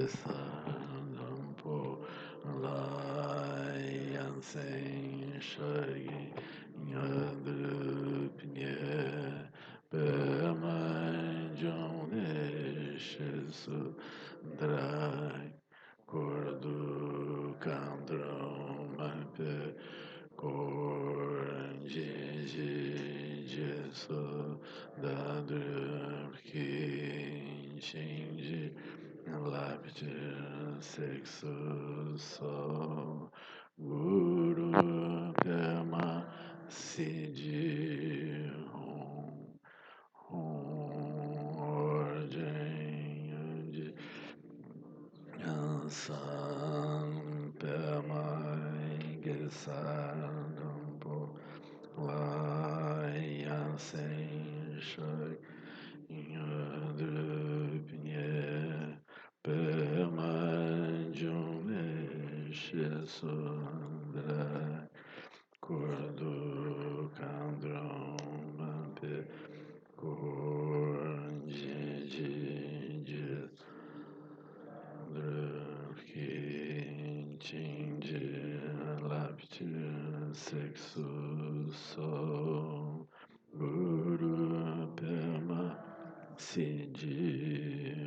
Sampo Layan Sen Shagi Yadrupnye Pemanjom Eshesu Drai Kordu Kandromape Koranjiji Jesu Dadrupki Shinji Laptir Sexu So Guru Pema Sidi Hum Orjeng San Pema Gesadampo Layan Sen Shak Yadrupnye Pemanjom Eshesu Kordu Kandromape Koranjiji Drupki Chinji Lapti Sexu So Guru Pema Sidi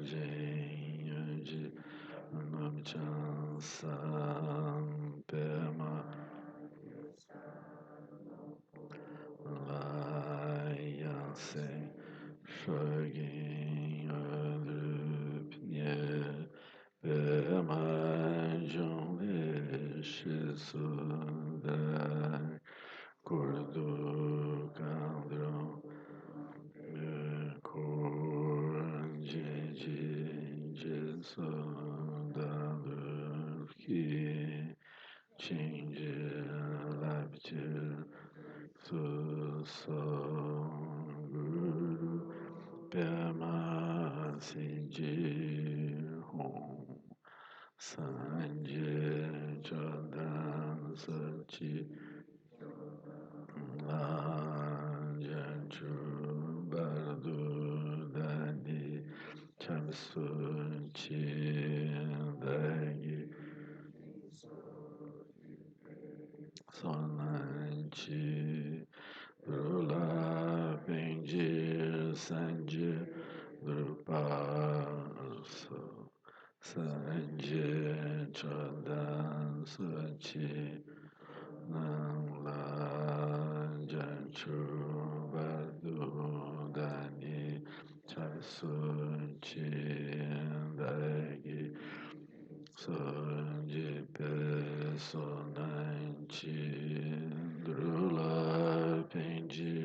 Orjeng Namchan Sampema Layan Sen Shagin Adrupnye Pemanjom Eshesu Dai Kordu Kandrom Koranjiji Jesu Dadrupki Chinji Laptir So Guru Pema Siji Hum Sanje Chodan Sachi Lanjanchu Bardu Dani Chamsu Chindagi Sonanchi Drula Penji Sanje Drupaso Sanje Chodan Sachi Janchu Bardu Dani Chamsu Chindagi Sonji Pesonanchi Drula Penji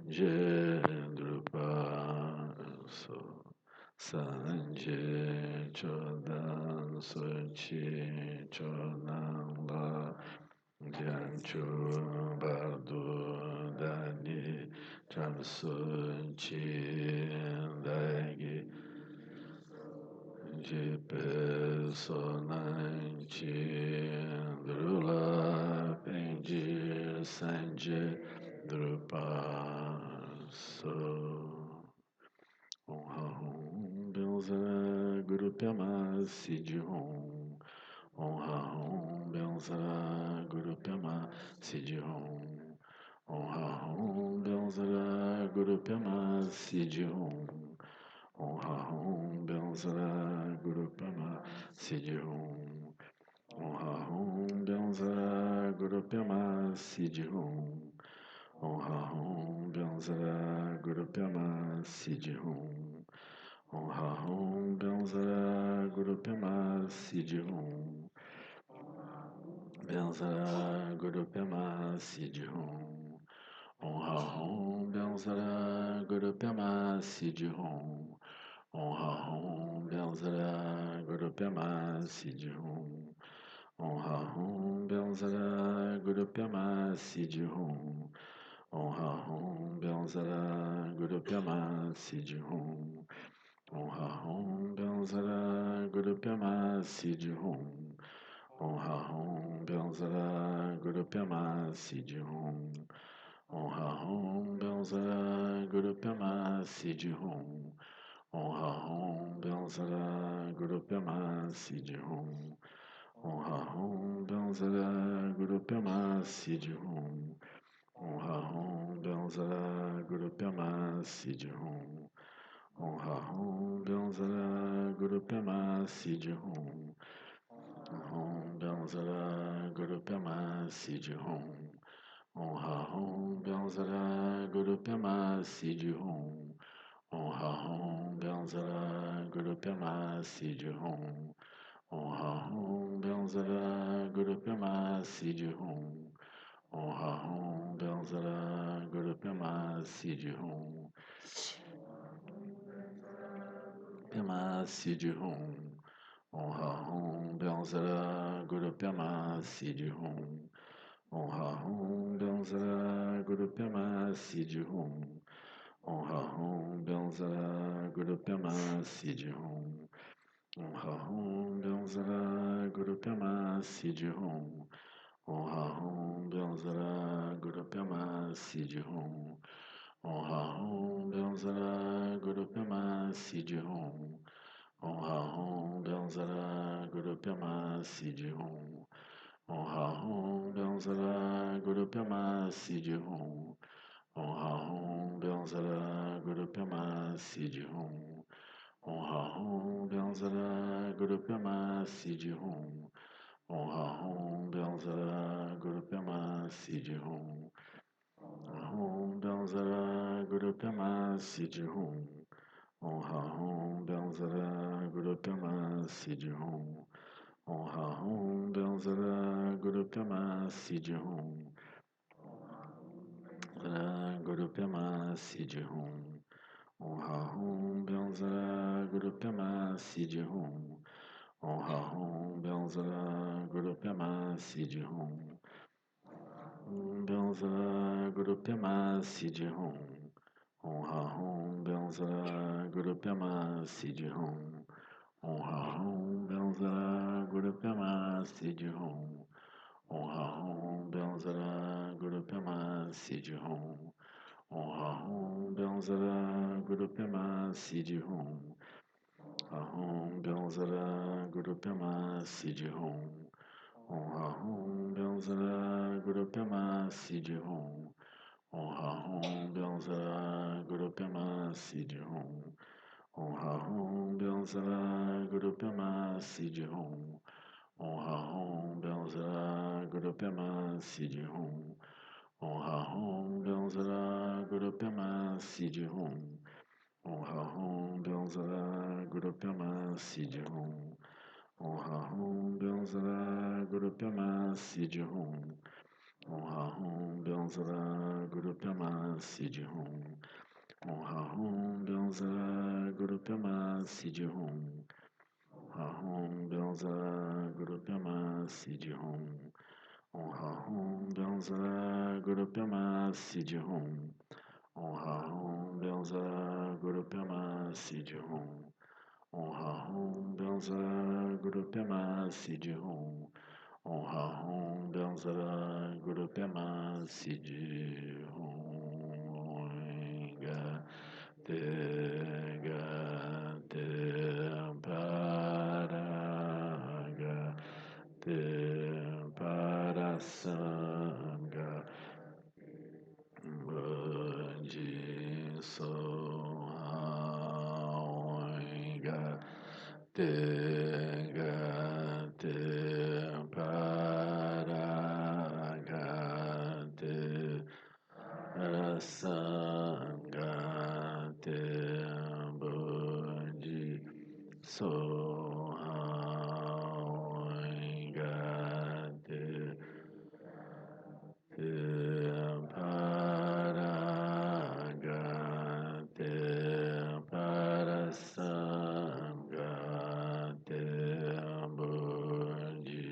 Jendrupa Sanje Chodan Sochi Chonangla Janchu Bardu Dani Chamsu Chindagi Jipe Sonanchi Drula Penji Sanje Drupa So Om Hum Benza Guru Pema Sidi Hum Om Hum Benza Guru Pema Sidi Hum Om Hum Benza Guru Pema Sidi Hum Om Hum Benza Guru Pema Sidi Hum Om Hum Benza Guru Pema Sidi Hum Om Hum Benza Guru Pema Sidi Hum Om Hum Benza Guru Pema Sidi Hum Benza Guru Pema Sidi Hum Om Hum Benza Guru Pema Sidi Hum Om Hum Benza Guru Pema Sidi Hum Om Hum Benza Guru Pema Sidi Hum Om Hum Benza Guru Pema Sidi Hum Om Hum Benza Guru Pema Sidi Hum Om Hum Benza Guru Pema Sidi Hum Om Hum Benzara Guru Pema Sidi Hum. Om Ha Hum Benzara Guru Pema Sidi Hum. Om Ha Hum Benzara Guru Pema Sidi Hum. Om Ha Hum Benzara Guru Pema Sidi Hum. Om Ha Hum Benzara Guru Pema Sidi Hum. Om Benzara Guru Pema Sidi Hum. Om Ha Hum Benzara Guru Pema Sidi Hum. Om Ha Hum Benzara Guru Pema Sidi Hum. Om Ha Hum Benzara Guru Pema Sidi Hum. Om Ha Hum Benzara Guru Pema Sidi Hum. Pema Sidi Hum. Om Ha Hum Benzara Guru Pema Sidi Hum. Om Ha Hum Benzara Guru Pema Sidi Hum. Om Ha Hum Benzara Guru Pema Sidi Hum. Om Ha Hum Benzara Guru Pema Sidi Hum. Om Ha Hum Benzara Guru Pema Sidi Hum. Om Ha Hum Benzara Guru Pema Sidi Hum. Om Ha Hum Benzara Guru Pema Sidi Hum. Om Ha Hum Benzara Guru Pema Sidi Hum. Om Ha Hum Benzara Guru Pema Sidi Hum. Om Ha Hum Benzara Guru Pema Sidi Hum. Om Ha Hum Benzara Guru Pema Sidi Hum. Hum Benzara Guru Pema Sidi Hum. Om Ha Hum Benzara Guru Pema Sidi Hum. Om Ha Hum Benzara Guru Pema Sidi Hum. Guru Pema Sidi Hum. Om Ha Hum Benzara Guru Pema Sidi Hum. Om Ha Hum Benzara Guru Pema Sidi Hum. Benzara Guru Pema Sidi Hum. Om Ha Hum Benzara Guru Pema Sidi Hum. Om Ha Hum Benzara Guru Pema Sidi Hum. Om Ha Hum Benzara Guru Pema Sidi Hum. Om Ha Hum Benzara Guru Pema Sidi Hum. Ha Hum Benzara Guru Pema Sidi Hum. Om Ha Hum Benzara Guru Pema Sidi Hum. Om Ha Hum Benzara Guru Pema Sidi Hum. Om Ha Hum Benzara Guru Pema Sidi Hum. Om Ha Hum Benzara Guru Pema Sidi Hum. Om Ha Hum Benzara Guru Pema Sidi Hum. Om Ha Hum Benzara Guru Pema Sidi Hum. Om Ha Hum Benzara Guru Pema Sidi Hum. Om Ha Hum Benzara Guru Pema Sidi Hum. Om Ha Hum Benzara Guru Pema Sidi Hum. Ha Hum Benzara Guru Pema Sidi Hum. Om Ha Hum Benzara Guru Pema Sidi Hum. Om Ha Hum Benzara Guru Pema Sidi Hum. Om Ha Hum Benzara Guru Pema Sidi Hum. Om Ha Hum Benzara Guru Pema Sidi Hum. Te ga te para ga te para sanga Banji so ga te para ga te rasanga te banji so ga te Paragate Parasangate Bunji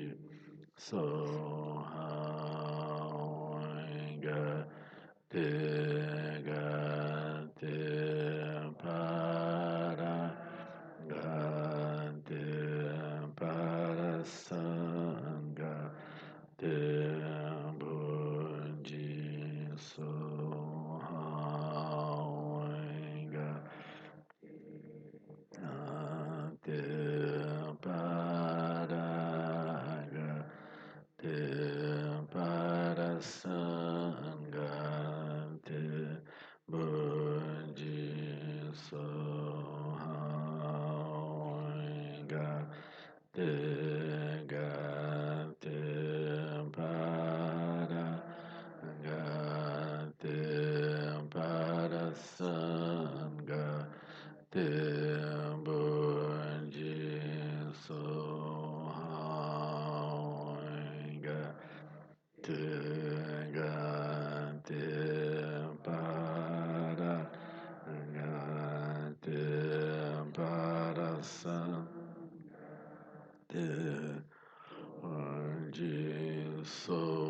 Sohaingate Gate Paragate Parasangate Bunji Soha Sangha Tembunji Sohanga Tenga Tempara Tempara Tembunji Sohanga.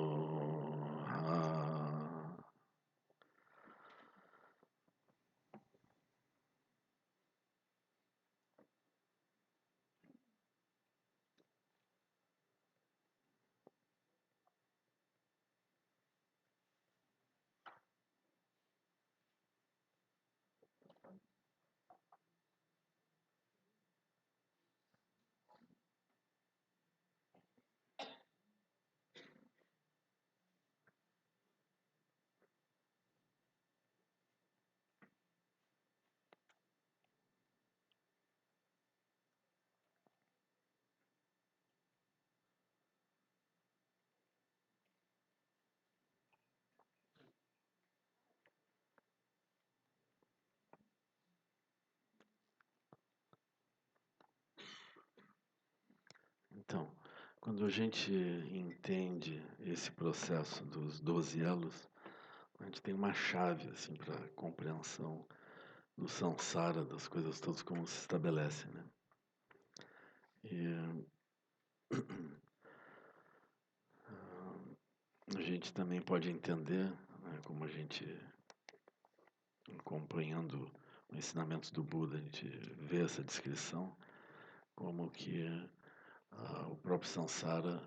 Então, quando a gente entende esse processo dos 12 elos, a gente tem uma chave assim para a compreensão do samsara, das coisas todas como se estabelece, né? E a gente também pode entender, né, como a gente acompanhando o ensinamento do Buda, a gente vê essa descrição como que o próprio samsara,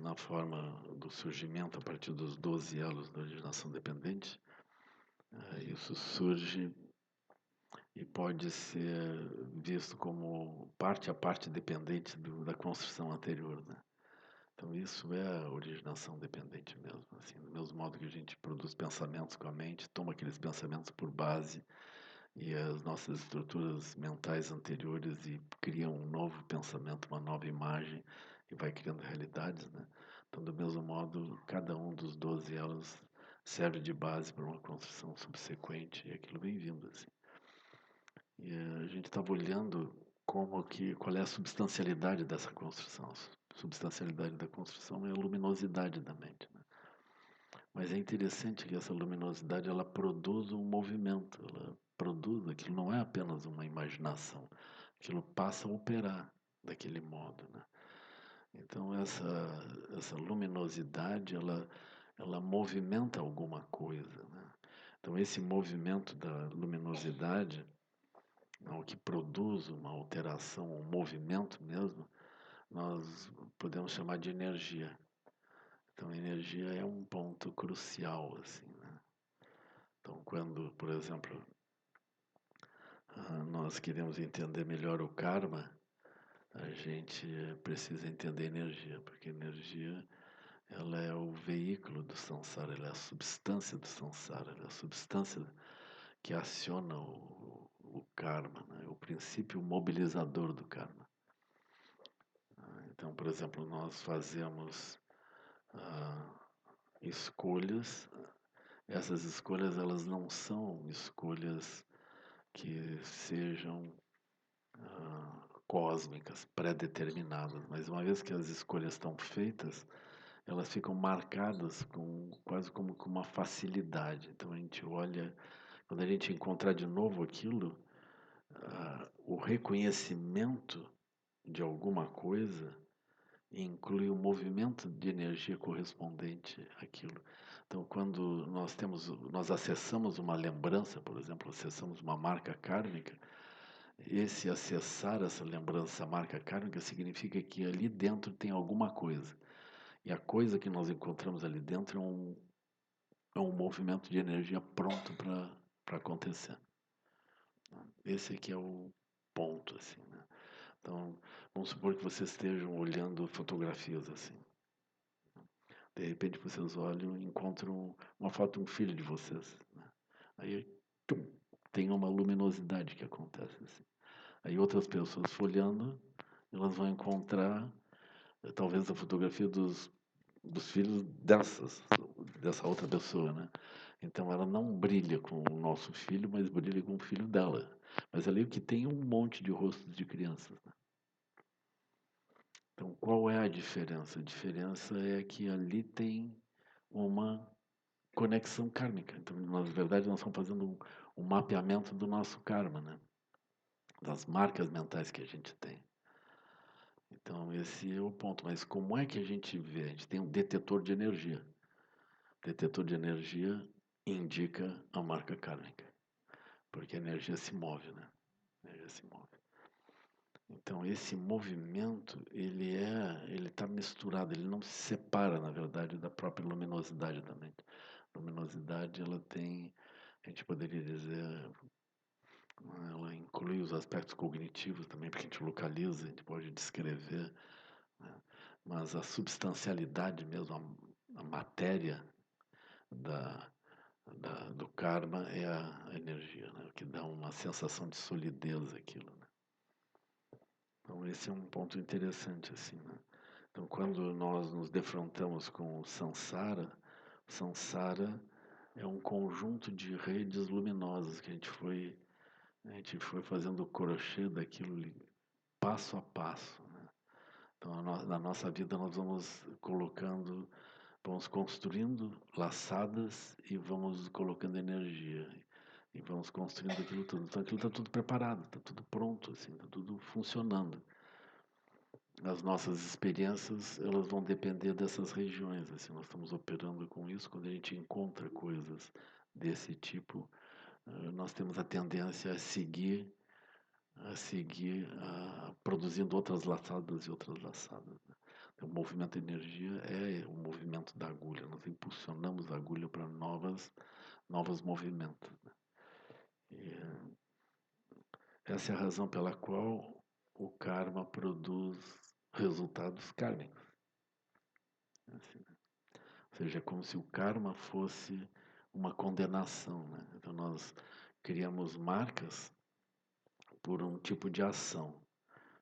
na forma do surgimento a partir dos 12 elos da originação dependente, isso surge e pode ser visto como parte a parte dependente da construção anterior, né? Então isso é a originação dependente mesmo, assim, do mesmo modo que a gente produz pensamentos com a mente, toma aqueles pensamentos por base e as nossas estruturas mentais anteriores e cria um novo pensamento, uma nova imagem e vai criando realidades, né? Então, do mesmo modo, cada um dos 12 elos serve de base para uma construção subsequente e aquilo vem vindo, assim. E a gente estava olhando qual é a substancialidade dessa construção. A substancialidade da construção é a luminosidade da mente, né? Mas é interessante que essa luminosidade ela produz um movimento, ela produz, aquilo não é apenas uma imaginação, aquilo passa a operar daquele modo, né? Então essa luminosidade ela movimenta alguma coisa, né? Então esse movimento da luminosidade, o que produz uma alteração, um movimento mesmo, nós podemos chamar de energia. Então, energia é um ponto crucial, assim, né? Então, quando, por exemplo, nós queremos entender melhor o karma, a gente precisa entender energia, porque energia ela é o veículo do samsara, ela é a substância do samsara, ela é a substância que aciona o karma, né? O princípio mobilizador do karma. Então, por exemplo, nós fazemos escolhas. Essas escolhas elas não são escolhas que sejam cósmicas, pré-determinadas, mas uma vez que as escolhas estão feitas, elas ficam marcadas quase como com uma facilidade. Então a gente olha, quando a gente encontrar de novo aquilo, o reconhecimento de alguma coisa inclui o movimento de energia correspondente àquilo. Então, quando nós acessamos uma lembrança, por exemplo, acessamos uma marca kármica, esse acessar essa lembrança, marca kármica, significa que ali dentro tem alguma coisa. E a coisa que nós encontramos ali dentro é um movimento de energia pronto para acontecer. Esse aqui é o ponto, assim, né? Então, vamos supor que vocês estejam olhando fotografias assim. De repente vocês olham e encontram uma foto de um filho de vocês, né? Aí, tum, tem uma luminosidade que acontece, assim. Aí outras pessoas folhando, elas vão encontrar talvez a fotografia dos filhos dessa outra pessoa, né? Então ela não brilha com o nosso filho, mas brilha com o filho dela. Mas ali o que tem um monte de rostos de crianças, né? Então qual é a diferença? A diferença é que ali tem uma conexão kármica. Então, na verdade, nós estamos fazendo um mapeamento do nosso karma, né? Das marcas mentais que a gente tem. Então, esse é o ponto. Mas como é que a gente vê? A gente tem um detetor de energia. O detetor de energia indica a marca kármica, porque a energia se move, né? A energia se move. Então, esse movimento, ele está misturado, ele não se separa, na verdade, da própria luminosidade da mente. A luminosidade, ela tem, a gente poderia dizer, ela inclui os aspectos cognitivos também, porque a gente localiza, a gente pode descrever, né? Mas a substancialidade mesmo, a matéria da, do karma é a energia, né? O que dá uma sensação de solidez aquilo, né? Então esse é um ponto interessante assim, né? Então quando nós nos defrontamos com o samsara é um conjunto de redes luminosas que a gente foi fazendo o crochê daquilo passo a passo, né? Então na nossa vida nós vamos construindo laçadas e vamos colocando energia. E vamos construindo aquilo tudo. Então aquilo está tudo preparado, está tudo pronto, assim, está tudo funcionando. As nossas experiências, elas vão depender dessas regiões. Assim, nós estamos operando com isso. Quando a gente encontra coisas desse tipo, nós temos a tendência a seguir produzindo outras laçadas e outras laçadas, né? O movimento de energia é o movimento da agulha. Nós impulsionamos a agulha para novos movimentos, né? E essa é a razão pela qual o karma produz resultados kármicos. Assim, né? Ou seja, é como se o karma fosse uma condenação, né? Então nós criamos marcas por um tipo de ação.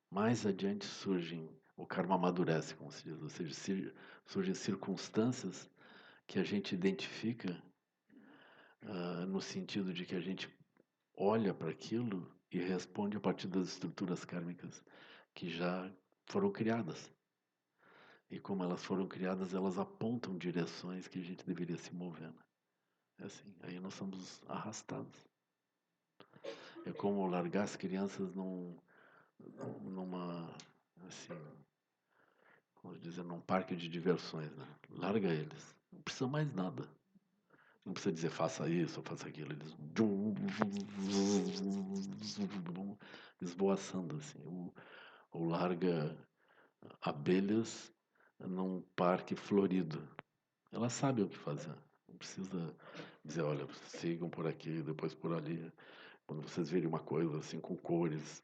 Mais adiante o karma amadurece, como se diz, ou seja, surgem circunstâncias que a gente identifica no sentido de que a gente olha para aquilo e responde a partir das estruturas kármicas que já foram criadas. E como elas foram criadas, elas apontam direções que a gente deveria se mover, né? É assim, aí nós somos arrastados. É como largar as crianças numa, assim, vamos dizer, num parque de diversões, né? Larga eles. Não precisa mais nada. Não precisa dizer faça isso ou faça aquilo. Eles vão esvoaçando assim. Ou larga abelhas num parque florido. Ela sabe o que fazer. Não precisa dizer, olha, sigam por aqui, depois por ali. Quando vocês verem uma coisa assim com cores,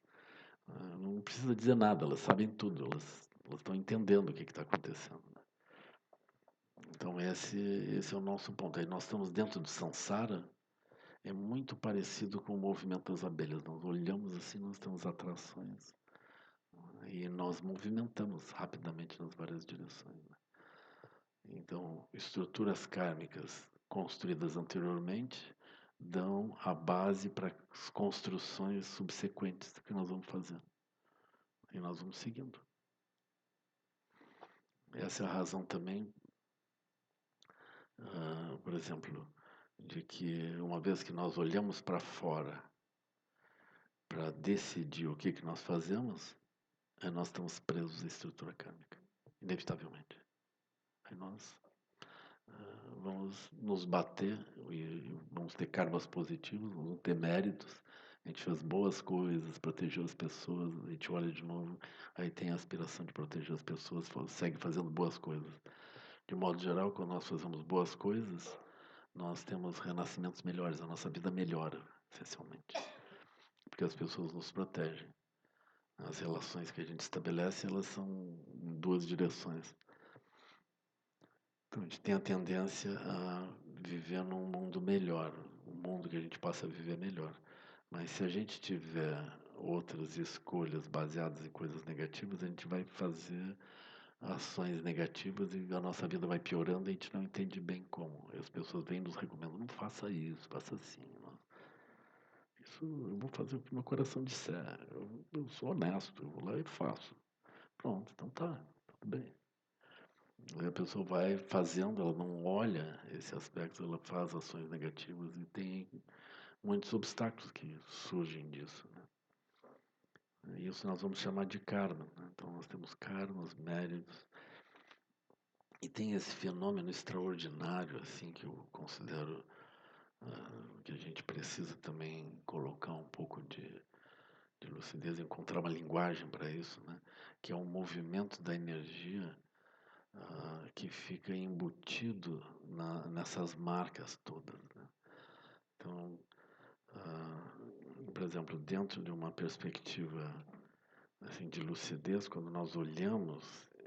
não precisa dizer nada, elas sabem tudo, elas estão entendendo o que está acontecendo, né? Então esse é o nosso ponto. Aí nós estamos dentro do samsara, é muito parecido com o movimento das abelhas. Nós olhamos assim, nós temos atrações, né? E nós movimentamos rapidamente nas várias direções, né? Então, estruturas kármicas construídas anteriormente dão a base para as construções subsequentes que nós vamos fazer. E nós vamos seguindo. Essa é a razão também, por exemplo, de que uma vez que nós olhamos para fora para decidir o que nós fazemos, nós estamos presos à estrutura kármica, inevitavelmente. Aí nós vamos nos bater e vamos ter karmas positivos, vamos ter méritos. A gente fez boas coisas, protegeu as pessoas, a gente olha de novo, aí tem a aspiração de proteger as pessoas, segue fazendo boas coisas. De modo geral, quando nós fazemos boas coisas, nós temos renascimentos melhores, a nossa vida melhora, essencialmente. Porque as pessoas nos protegem. As relações que a gente estabelece, elas são em duas direções. Então, a gente tem a tendência a viver num mundo melhor, um mundo que a gente possa viver melhor. Mas se a gente tiver outras escolhas baseadas em coisas negativas, a gente vai fazer ações negativas e a nossa vida vai piorando e a gente não entende bem como. E as pessoas vêm e nos recomendam, não faça isso, faça assim. Isso eu vou fazer o que meu coração disser. Eu sou honesto, eu vou lá e faço. Pronto, então tá, tudo bem. Aí a pessoa vai fazendo, ela não olha esse aspecto, ela faz ações negativas e tem muitos obstáculos que surgem disso, né? E isso nós vamos chamar de karma, né? Então nós temos karmas, méritos, e tem esse fenômeno extraordinário, assim, que eu considero que a gente precisa também colocar um pouco de lucidez, encontrar uma linguagem para isso, né? Que é um movimento da energia que fica embutido nessas marcas todas, né? Então, por exemplo, dentro de uma perspectiva assim, de lucidez, quando nós olhamos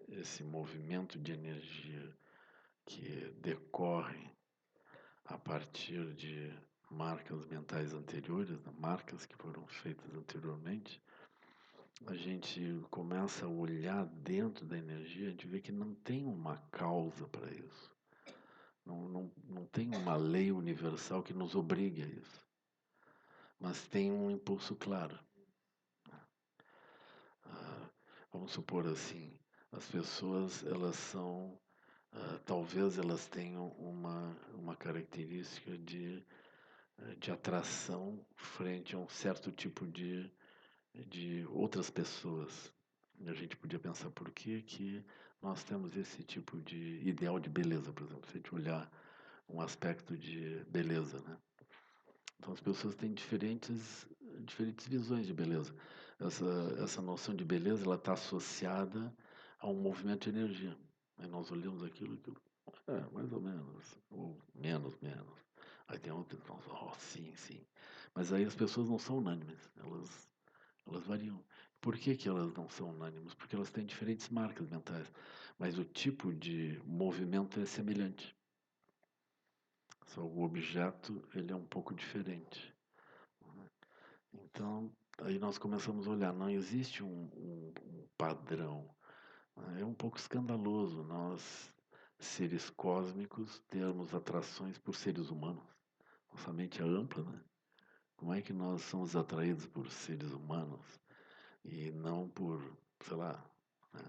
esse movimento de energia que decorre a partir de marcas mentais anteriores, né, marcas que foram feitas anteriormente, a gente começa a olhar dentro da energia, a gente vê que não tem uma causa para isso. Não tem uma lei universal que nos obrigue a isso. Mas tem um impulso claro. Ah, vamos supor assim, as pessoas, elas são, talvez elas tenham uma característica de atração frente a um certo tipo de outras pessoas. E a gente podia pensar por que nós temos esse tipo de ideal de beleza, por exemplo, se a gente olhar um aspecto de beleza, né? Então as pessoas têm diferentes visões de beleza. Essa, essa noção de beleza ela está associada a um movimento de energia. Aí nós olhamos aquilo, mais ou menos, ou menos. Aí tem outras, oh, sim, sim. Mas aí as pessoas não são unânimes, elas variam. Por que elas não são unânimes? Porque elas têm diferentes marcas mentais, mas o tipo de movimento é semelhante. Só o objeto ele é um pouco diferente. Então, aí nós começamos a olhar, não existe um padrão. É um pouco escandaloso nós, seres cósmicos, termos atrações por seres humanos. Nossa mente é ampla, né? Como é que nós somos atraídos por seres humanos e não por, sei lá, né?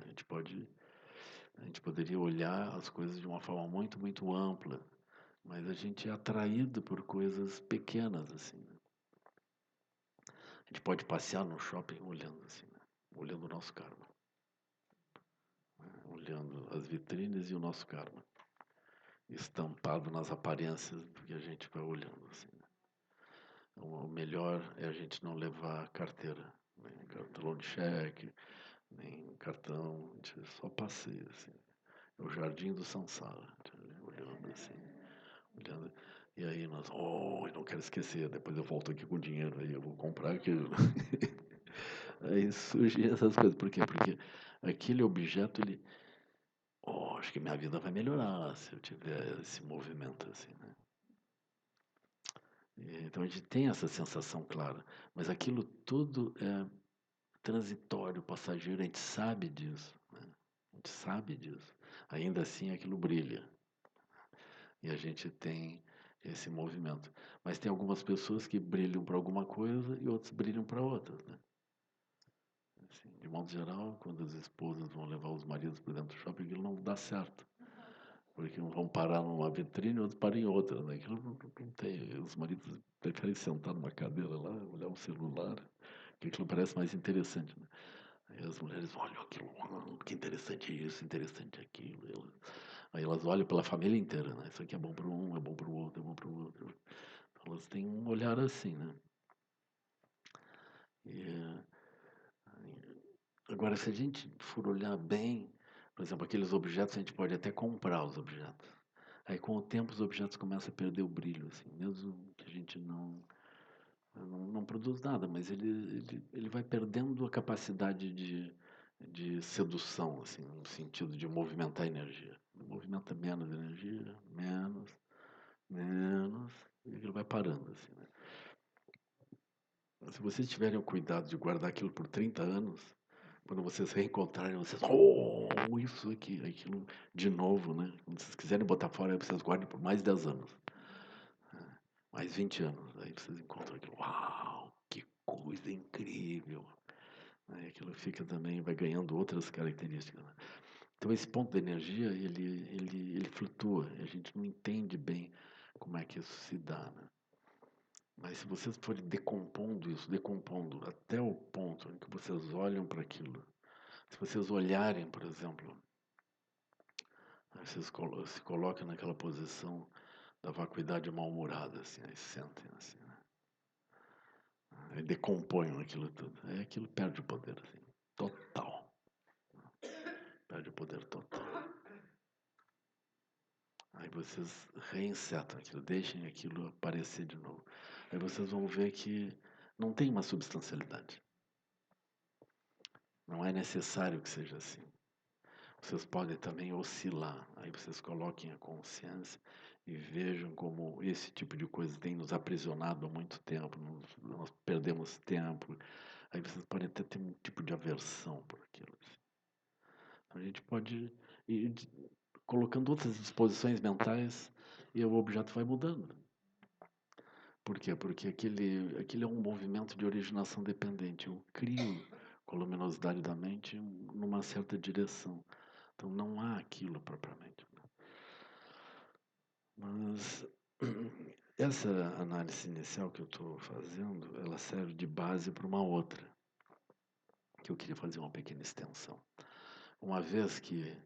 A gente poderia olhar as coisas de uma forma muito ampla, mas a gente é atraído por coisas pequenas, assim, né? A gente pode passear no shopping olhando assim, né? Olhando o nosso karma, né? Olhando as vitrines e o nosso karma, estampado nas aparências do que a gente vai olhando assim, né? O melhor é a gente não levar carteira, nem cartão de cheque, nem cartão, a gente só passeia assim. É o jardim do Sansara, olhando assim, olhando. E aí nós, oh, eu não quero esquecer, depois eu volto aqui com dinheiro, aí eu vou comprar aquilo. Aí surgem essas coisas. Por quê? Porque aquele objeto, ele. Oh, acho que minha vida vai melhorar se eu tiver esse movimento assim, né? Então a gente tem essa sensação clara. Mas aquilo tudo é transitório, passageiro, a gente sabe disso, né? A gente sabe disso. Ainda assim aquilo brilha. E a gente tem esse movimento. Mas tem algumas pessoas que brilham para alguma coisa e outras brilham para outras, né? Assim, de modo geral, quando as esposas vão levar os maridos para dentro do shopping, aquilo não dá certo. Porque uns vão parar numa vitrine e outros param em outra, né? Aquilo não tem. Os maridos preferem sentar numa cadeira lá, olhar um celular, que aquilo parece mais interessante, né? Aí as mulheres olham aquilo, que interessante isso, interessante aquilo. Aí elas olham pela família inteira, né? Isso aqui é bom para um, é bom para o outro, é bom para o outro. Elas têm um olhar assim, né? E, agora, se a gente for olhar bem, por exemplo, aqueles objetos, a gente pode até comprar os objetos. Aí, com o tempo, os objetos começam a perder o brilho, assim, mesmo que a gente não produz nada, mas ele vai perdendo a capacidade de sedução, assim, no sentido de movimentar energia. Movimenta menos energia, menos, e ele vai parando, assim, né? Se vocês tiverem o cuidado de guardar aquilo por 30 anos, Quando vocês reencontrarem, vocês, oh, isso aqui, aquilo de novo, né? Quando vocês quiserem botar fora, aí vocês guardem por mais 10 anos, mais 20 anos. Aí vocês encontram aquilo, uau, que coisa incrível. Aí aquilo fica também, vai ganhando outras características, né? Então esse ponto de energia, ele flutua, e a gente não entende bem como é que isso se dá, né? Mas se vocês forem decompondo isso, decompondo até o ponto em que vocês olham para aquilo, se vocês olharem, por exemplo, aí vocês se colocam naquela posição da vacuidade mal-humorada, assim, aí sentem assim, né? Aí decompõem aquilo tudo. Aí aquilo perde o poder, assim, total. Perde o poder total. Aí vocês reinsetam aquilo, deixem aquilo aparecer de novo. Aí vocês vão ver que não tem uma substancialidade. Não é necessário que seja assim. Vocês podem também oscilar. Aí vocês coloquem a consciência e vejam como esse tipo de coisa tem nos aprisionado há muito tempo. Nós perdemos tempo. Aí vocês podem até ter um tipo de aversão por aquilo. A gente pode ir colocando outras disposições mentais e o objeto vai mudando. Por quê? Porque aquele é um movimento de originação dependente. Eu crio com a luminosidade da mente numa certa direção. Então não há aquilo propriamente. Mas essa análise inicial que eu estou fazendo, ela serve de base para uma outra, que eu queria fazer uma pequena extensão. Uma vez que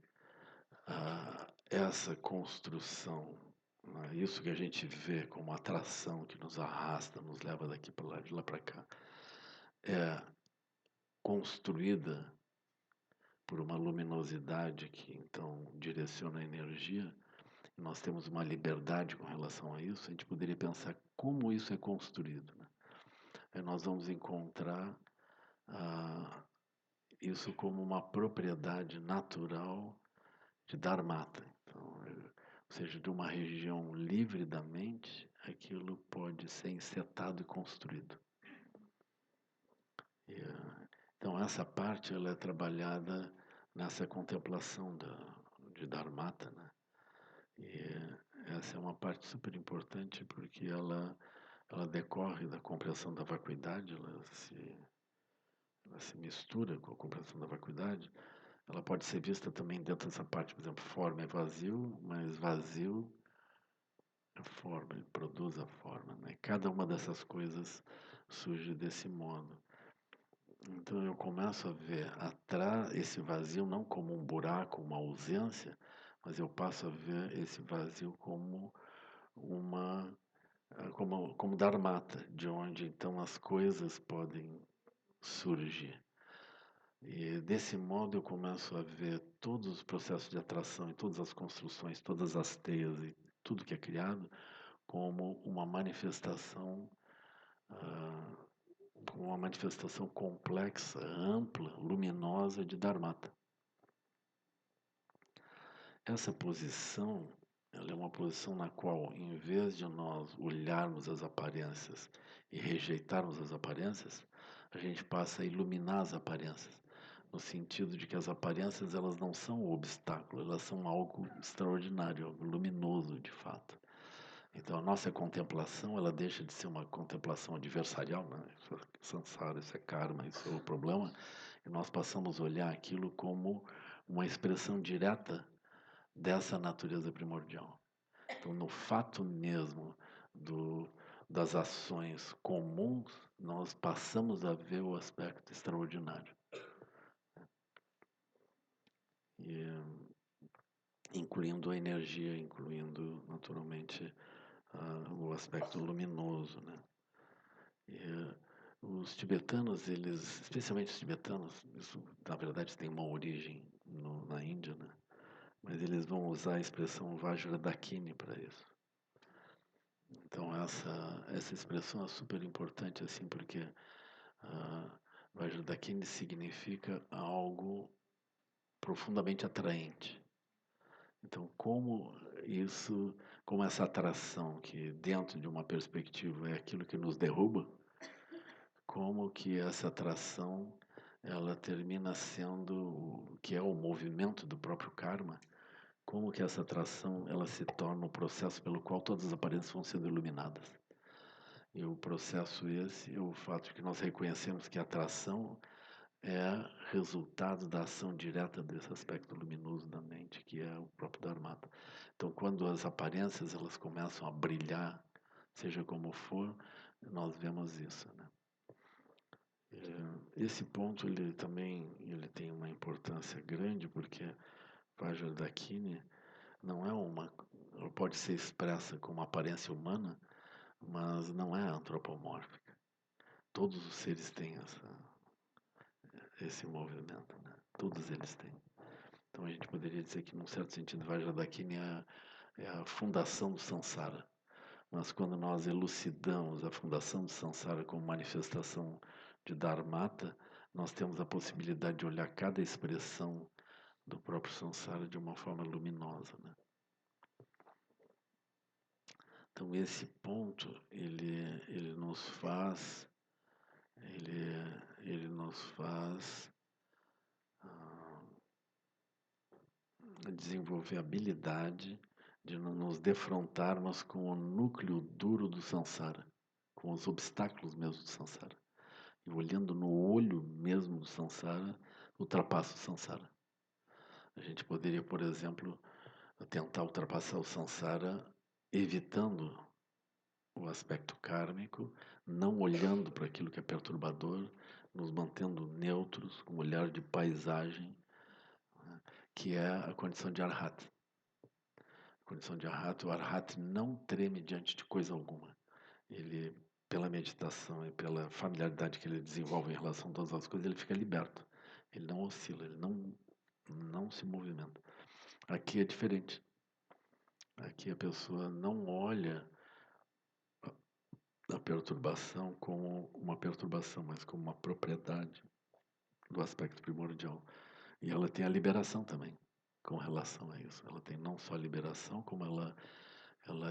essa construção, né, isso que a gente vê como atração que nos arrasta, nos leva daqui para lá, de lá para cá, é construída por uma luminosidade que então direciona a energia, e nós temos uma liberdade com relação a isso, a gente poderia pensar como isso é construído, né? Aí nós vamos encontrar isso como uma propriedade natural de Dharmata. Então, ou seja, de uma região livre da mente, aquilo pode ser insetado e construído. E, então, essa parte ela é trabalhada nessa contemplação de Dharmata, né? E essa é uma parte super importante porque ela decorre da compreensão da vacuidade, ela se mistura com a compreensão da vacuidade. Ela pode ser vista também dentro dessa parte, por exemplo, forma é vazio, mas vazio é forma, ele produz a forma, né? Cada uma dessas coisas surge desse modo. Então eu começo a ver atrás esse vazio não como um buraco, uma ausência, mas eu passo a ver esse vazio como como Dharmata, de onde então as coisas podem surgir. E desse modo eu começo a ver todos os processos de atração e todas as construções, todas as teias e tudo que é criado como ah, uma manifestação complexa, ampla, luminosa de Dharmata. Essa posição, ela é uma posição na qual, em vez de nós olharmos as aparências e rejeitarmos as aparências, a gente passa a iluminar as aparências, no sentido de que as aparências elas não são um obstáculo, elas são algo extraordinário, algo luminoso de fato. Então a nossa contemplação ela deixa de ser uma contemplação adversarial, né? Isso é samsara, isso é karma, isso é o problema, e nós passamos a olhar aquilo como uma expressão direta dessa natureza primordial. Então, no fato mesmo das ações comuns, nós passamos a ver o aspecto extraordinário. E, incluindo a energia, incluindo naturalmente o aspecto luminoso, né? E, os tibetanos, eles, especialmente os tibetanos, isso na verdade tem uma origem na Índia, né? Mas eles vão usar a expressão Vajradakini para isso. Então essa expressão é super importante assim porque Vajradakini significa algo profundamente atraente. Então como essa atração que dentro de uma perspectiva é aquilo que nos derruba, como que essa atração ela termina sendo o que é o movimento do próprio karma, como que essa atração ela se torna o processo pelo qual todas as aparências vão sendo iluminadas. E o processo esse é o fato de que nós reconhecemos que a atração é resultado da ação direta desse aspecto luminoso da mente, que é o próprio Dharmata. Então, quando as aparências elas começam a brilhar, seja como for, nós vemos isso, né? Esse ponto ele também ele tem uma importância grande porque Vajradakini não é uma pode ser expressa como aparência humana, mas não é antropomórfica. Todos os seres têm esse movimento, né? Todos eles têm. Então a gente poderia dizer que, num certo sentido, Vajradakini é a fundação do Sansara. Mas quando nós elucidamos a fundação do Sansara como manifestação de Dharmata, nós temos a possibilidade de olhar cada expressão do próprio Sansara de uma forma luminosa, né? Então esse ponto ele nos faz ele, ele nos faz desenvolver a habilidade de nos defrontarmos com o núcleo duro do Sansara, com os obstáculos mesmo do Sansara. E olhando no olho mesmo do Sansara, ultrapassa o Sansara. A gente poderia, por exemplo, tentar ultrapassar o Sansara evitando o aspecto kármico, não olhando para aquilo que é perturbador, nos mantendo neutros, com um olhar de paisagem, né, que é a condição de Arhat. A condição de Arhat, o Arhat não treme diante de coisa alguma. Ele, pela meditação e pela familiaridade que ele desenvolve em relação a todas as coisas, ele fica liberto. Ele não oscila, ele não se movimenta. Aqui é diferente. Aqui a pessoa não olha a perturbação como uma perturbação, mas como uma propriedade do aspecto primordial. E ela tem a liberação também com relação a isso. Ela tem não só a liberação, como ela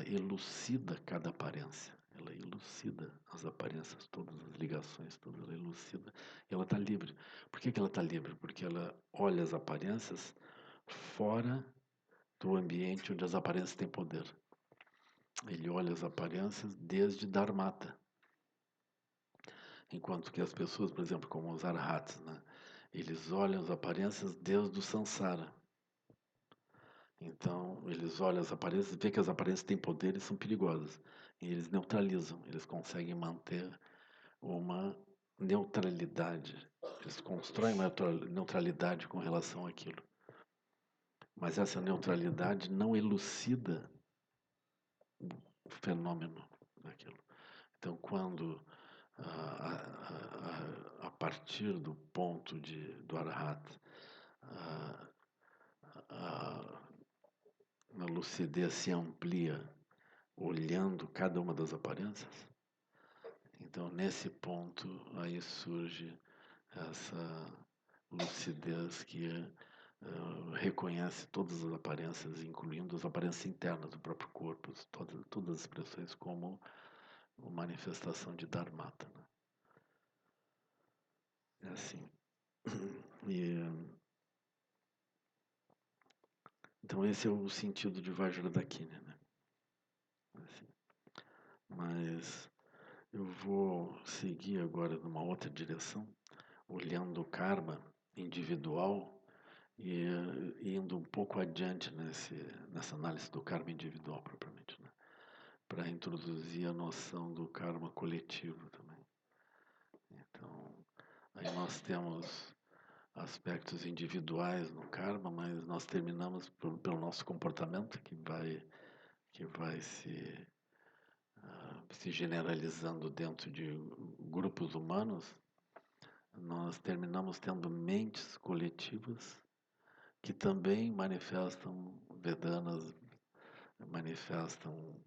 elucida cada aparência. Ela elucida as aparências, todas as ligações, todas, ela elucida. E ela está livre. Por que ela está livre? Porque ela olha as aparências fora do ambiente onde as aparências têm poder. Ele olha as aparências desde Dharmata. Enquanto que as pessoas, por exemplo, como os arhats, né? Eles olham as aparências desde o Sansara. Então, eles olham as aparências, vê que as aparências têm poder e são perigosas. E eles neutralizam, eles conseguem manter uma neutralidade. Eles constroem uma neutralidade com relação àquilo. Mas essa neutralidade não elucida o fenômeno daquilo. Então, quando a partir do ponto do Arhat, a, a lucidez se amplia olhando cada uma das aparências. Então, nesse ponto, aí surge essa lucidez que reconhece todas as aparências, incluindo as aparências internas do próprio corpo, todas as expressões como uma manifestação de Dharmata, né? É assim. E, então, esse é o sentido de Vajradakini, né? Assim. Mas eu vou seguir agora numa outra direção, olhando o karma individual e indo um pouco adiante nessa análise do karma individual propriamente, né? Para introduzir a noção do karma coletivo também. Então, aí nós temos aspectos individuais no karma, mas nós terminamos pelo nosso comportamento que vai se generalizando dentro de grupos humanos. Nós terminamos tendo mentes coletivas que também manifestam Vedanas, manifestam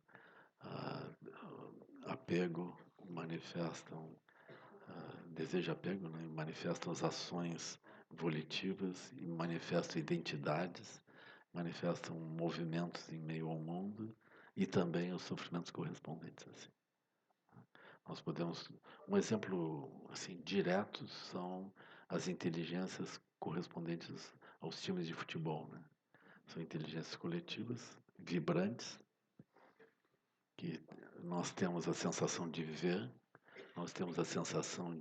apego, manifestam desejo apego, né? Manifestam as ações volitivas e manifestam identidades, manifestam movimentos em meio ao mundo e também os sofrimentos correspondentes. Assim. Nós podemos, um exemplo assim direto são as inteligências correspondentes aos times de futebol, né? São inteligências coletivas, vibrantes, que nós temos a sensação de viver, nós temos a sensação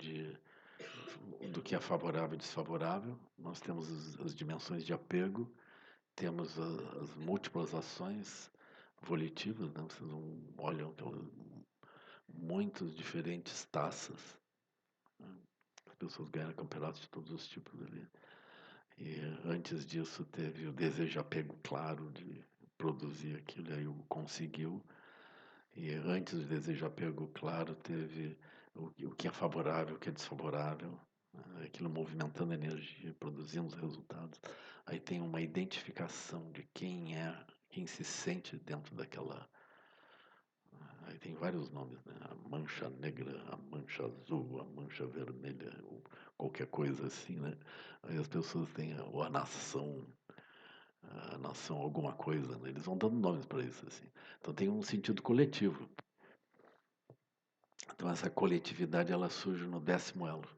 do que é favorável e desfavorável, nós temos as dimensões de apego, temos as múltiplas ações volitivas, né? Vocês olham aquelas muitas diferentes taças, né? As pessoas ganham campeonatos de todos os tipos ali. E antes disso teve o desejo apego claro de produzir aquilo, e aí o conseguiu. E antes do desejo apego claro teve o que é favorável, o que é desfavorável, né? Aquilo movimentando a energia, produzindo os resultados. Aí tem uma identificação de quem é, quem se sente dentro daquela. Aí tem vários nomes, né? A mancha negra, a mancha azul, a mancha vermelha, ou qualquer coisa assim, né? Aí as pessoas têm ou a nação alguma coisa, né? Eles vão dando nomes para isso, assim. Então tem um sentido coletivo. Então essa coletividade ela surge no 10º elo.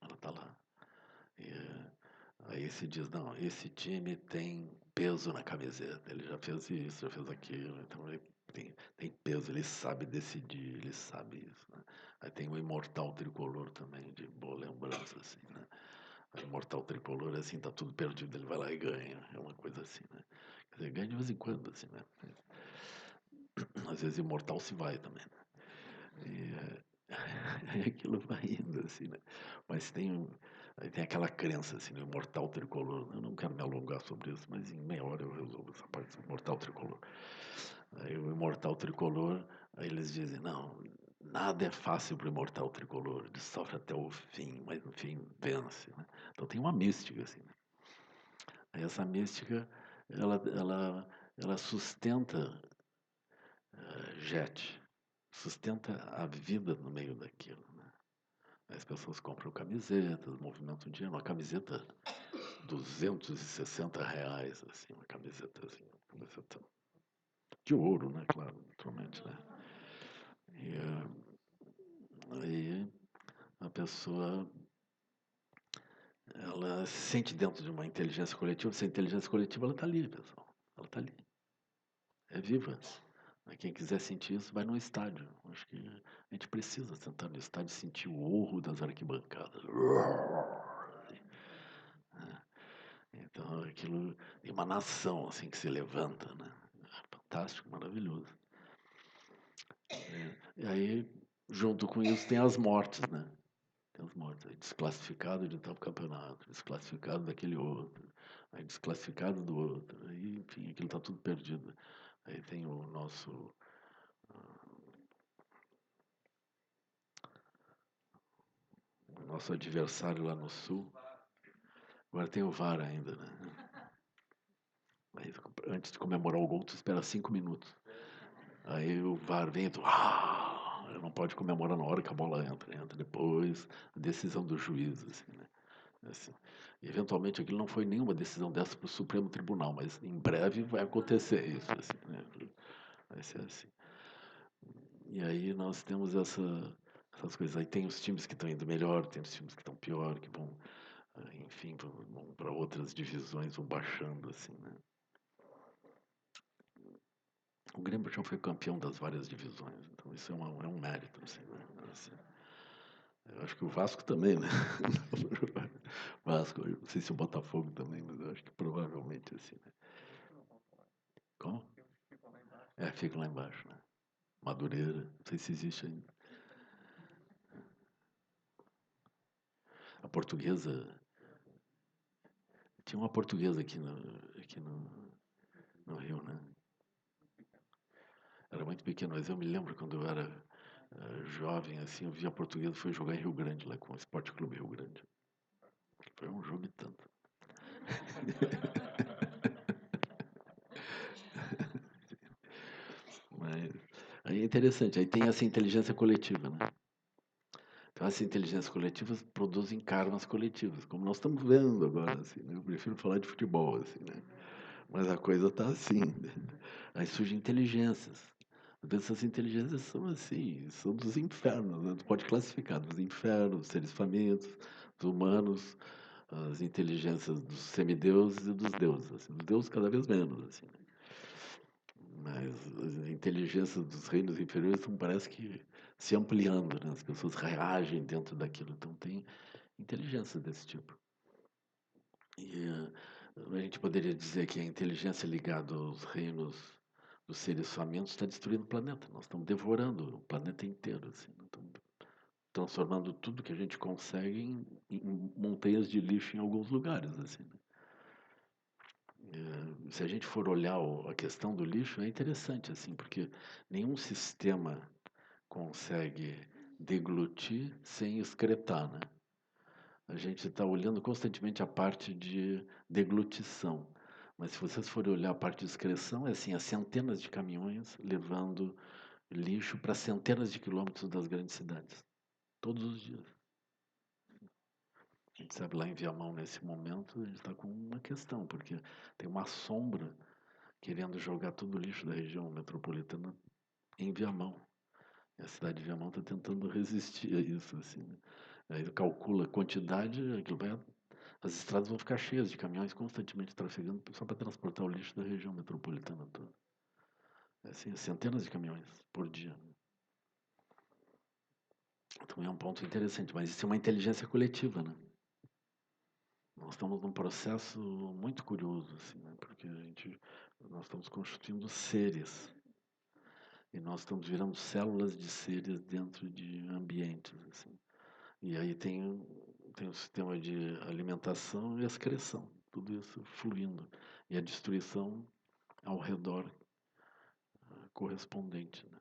Ela está lá. E, aí se diz, não, esse time tem peso na camiseta. Ele já fez isso, já fez aquilo. Então ele tem peso, ele sabe decidir, ele sabe isso. Né? Aí tem o imortal tricolor também, de boa lembrança, assim, né? O imortal tricolor, assim, tá tudo perdido, ele vai lá e ganha. É uma coisa assim, né? Quer dizer, ganha de vez em quando, assim, né? Às vezes imortal se vai também, né? E aquilo vai indo, assim, né? Mas aí tem aquela crença, assim, no imortal tricolor. Eu não quero me alongar sobre isso, mas em meia hora eu resolvo essa parte do imortal tricolor. Aí o imortal tricolor, aí eles dizem, não, nada é fácil para o imortal tricolor, ele sofre até o fim, mas no fim vence, né? Então tem uma mística, assim, né? Aí essa mística, ela sustenta Jet, sustenta a vida no meio daquilo, né? As pessoas compram camisetas, movimentam dinheiro. Uma camiseta, R$ 260, assim, uma camisetazinha, uma camiseta de ouro, né? Claro, naturalmente, né? E aí a pessoa, ela se sente dentro de uma inteligência coletiva. Essa inteligência coletiva, ela está ali, pessoal. Ela está ali. É viva. Quem quiser sentir isso, vai no estádio. Acho que a gente precisa sentar no estádio e sentir o urro das arquibancadas. Então, aquilo é uma nação assim que se levanta, né? Fantástico, maravilhoso. E aí, junto com isso, tem as mortes, né? Tem as mortes. Aí, desclassificado de tal campeonato, desclassificado daquele outro, aí desclassificado do outro. Aí, enfim, aquilo está tudo perdido. Aí tem o nosso adversário lá no sul. Agora tem o VAR ainda, né? Aí, antes de comemorar o gol, tu espera 5 minutos. Aí o VAR vem e tu, não pode comemorar na hora que a bola entra depois, a decisão do juiz, assim, né? Assim, eventualmente aquilo não foi nenhuma decisão dessa para o Supremo Tribunal, mas em breve vai acontecer isso, assim, né? Vai ser assim. E aí nós temos essas coisas. Aí tem os times que estão indo melhor, tem os times que estão pior, que vão, enfim, vão para outras divisões, vão baixando, assim, né? O Grêmio já foi campeão das várias divisões, então isso é um mérito, assim, né? Assim, eu acho que o Vasco também, né? Vasco, eu não sei se o Botafogo também, mas eu acho que provavelmente assim, né? Como? É, fica lá embaixo, né? Madureira, não sei se existe ainda. A portuguesa, tinha uma portuguesa aqui no Rio, né? Era muito pequeno, mas eu me lembro quando eu era jovem, assim, eu via a portuguesa, foi jogar em Rio Grande, lá com o Esporte Clube Rio Grande. Foi um jogo e tanto. Mas aí é interessante, aí tem essa inteligência coletiva, né? Então, essa inteligência coletiva produzem karmas coletivos, como nós estamos vendo agora, assim, né? Eu prefiro falar de futebol, assim, né? Mas a coisa está assim. Né? Aí surgem inteligências. Às vezes essas inteligências são assim, são dos infernos, né? Tu pode classificar dos infernos, seres famintos, humanos, as inteligências dos semideuses e dos deuses. Assim, dos deuses cada vez menos, assim, né? Mas as inteligências dos reinos inferiores estão, parece que, se ampliando, né? As pessoas reagem dentro daquilo. Então tem inteligências desse tipo. E a gente poderia dizer que a inteligência ligada aos reinos dos seres famintos está destruindo o planeta. Nós estamos devorando o planeta inteiro, assim. Nós estamos transformando tudo que a gente consegue em montanhas de lixo em alguns lugares, assim, né? Se a gente for olhar a questão do lixo, é interessante, assim, porque nenhum sistema consegue deglutir sem excretar, né? A gente está olhando constantemente a parte de deglutição, mas se vocês forem olhar a parte de excreção, é assim, há centenas de caminhões levando lixo para centenas de quilômetros das grandes cidades, todos os dias. A gente sabe lá em Viamão, nesse momento, a gente está com uma questão, porque tem uma sombra querendo jogar todo o lixo da região metropolitana em Viamão. E a cidade de Viamão está tentando resistir a isso, assim, né? Aí calcula a quantidade, as estradas vão ficar cheias de caminhões constantemente trafegando só para transportar o lixo da região metropolitana toda. Assim, centenas de caminhões por dia. Então é um ponto interessante, mas isso é uma inteligência coletiva, né? Nós estamos num processo muito curioso, assim, né? Porque nós estamos constituindo seres e nós estamos virando células de seres dentro de ambientes, assim. E aí tem o sistema de alimentação e excreção, tudo isso fluindo. E a destruição ao redor correspondente, né?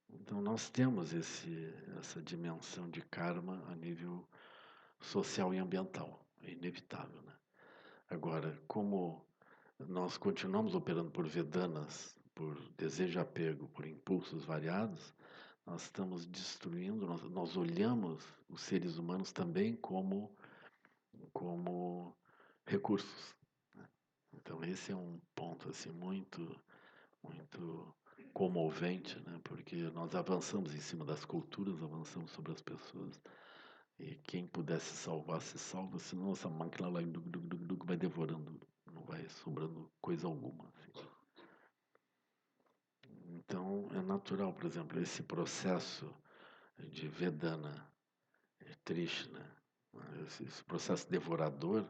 Então nós temos essa dimensão de karma a nível social e ambiental, é inevitável, né? Agora, como nós continuamos operando por vedanas, por desejo e apego, por impulsos variados, nós estamos destruindo, nós olhamos os seres humanos também como recursos, né? Então esse é um ponto assim muito comovente, né? Porque nós avançamos em cima das culturas, avançamos sobre as pessoas e quem puder se salvar se salva, senão essa máquina lá vai devorando, não vai sobrando coisa alguma, assim. Então é natural, por exemplo, esse processo de Vedana, Trishna, né? Esse processo devorador,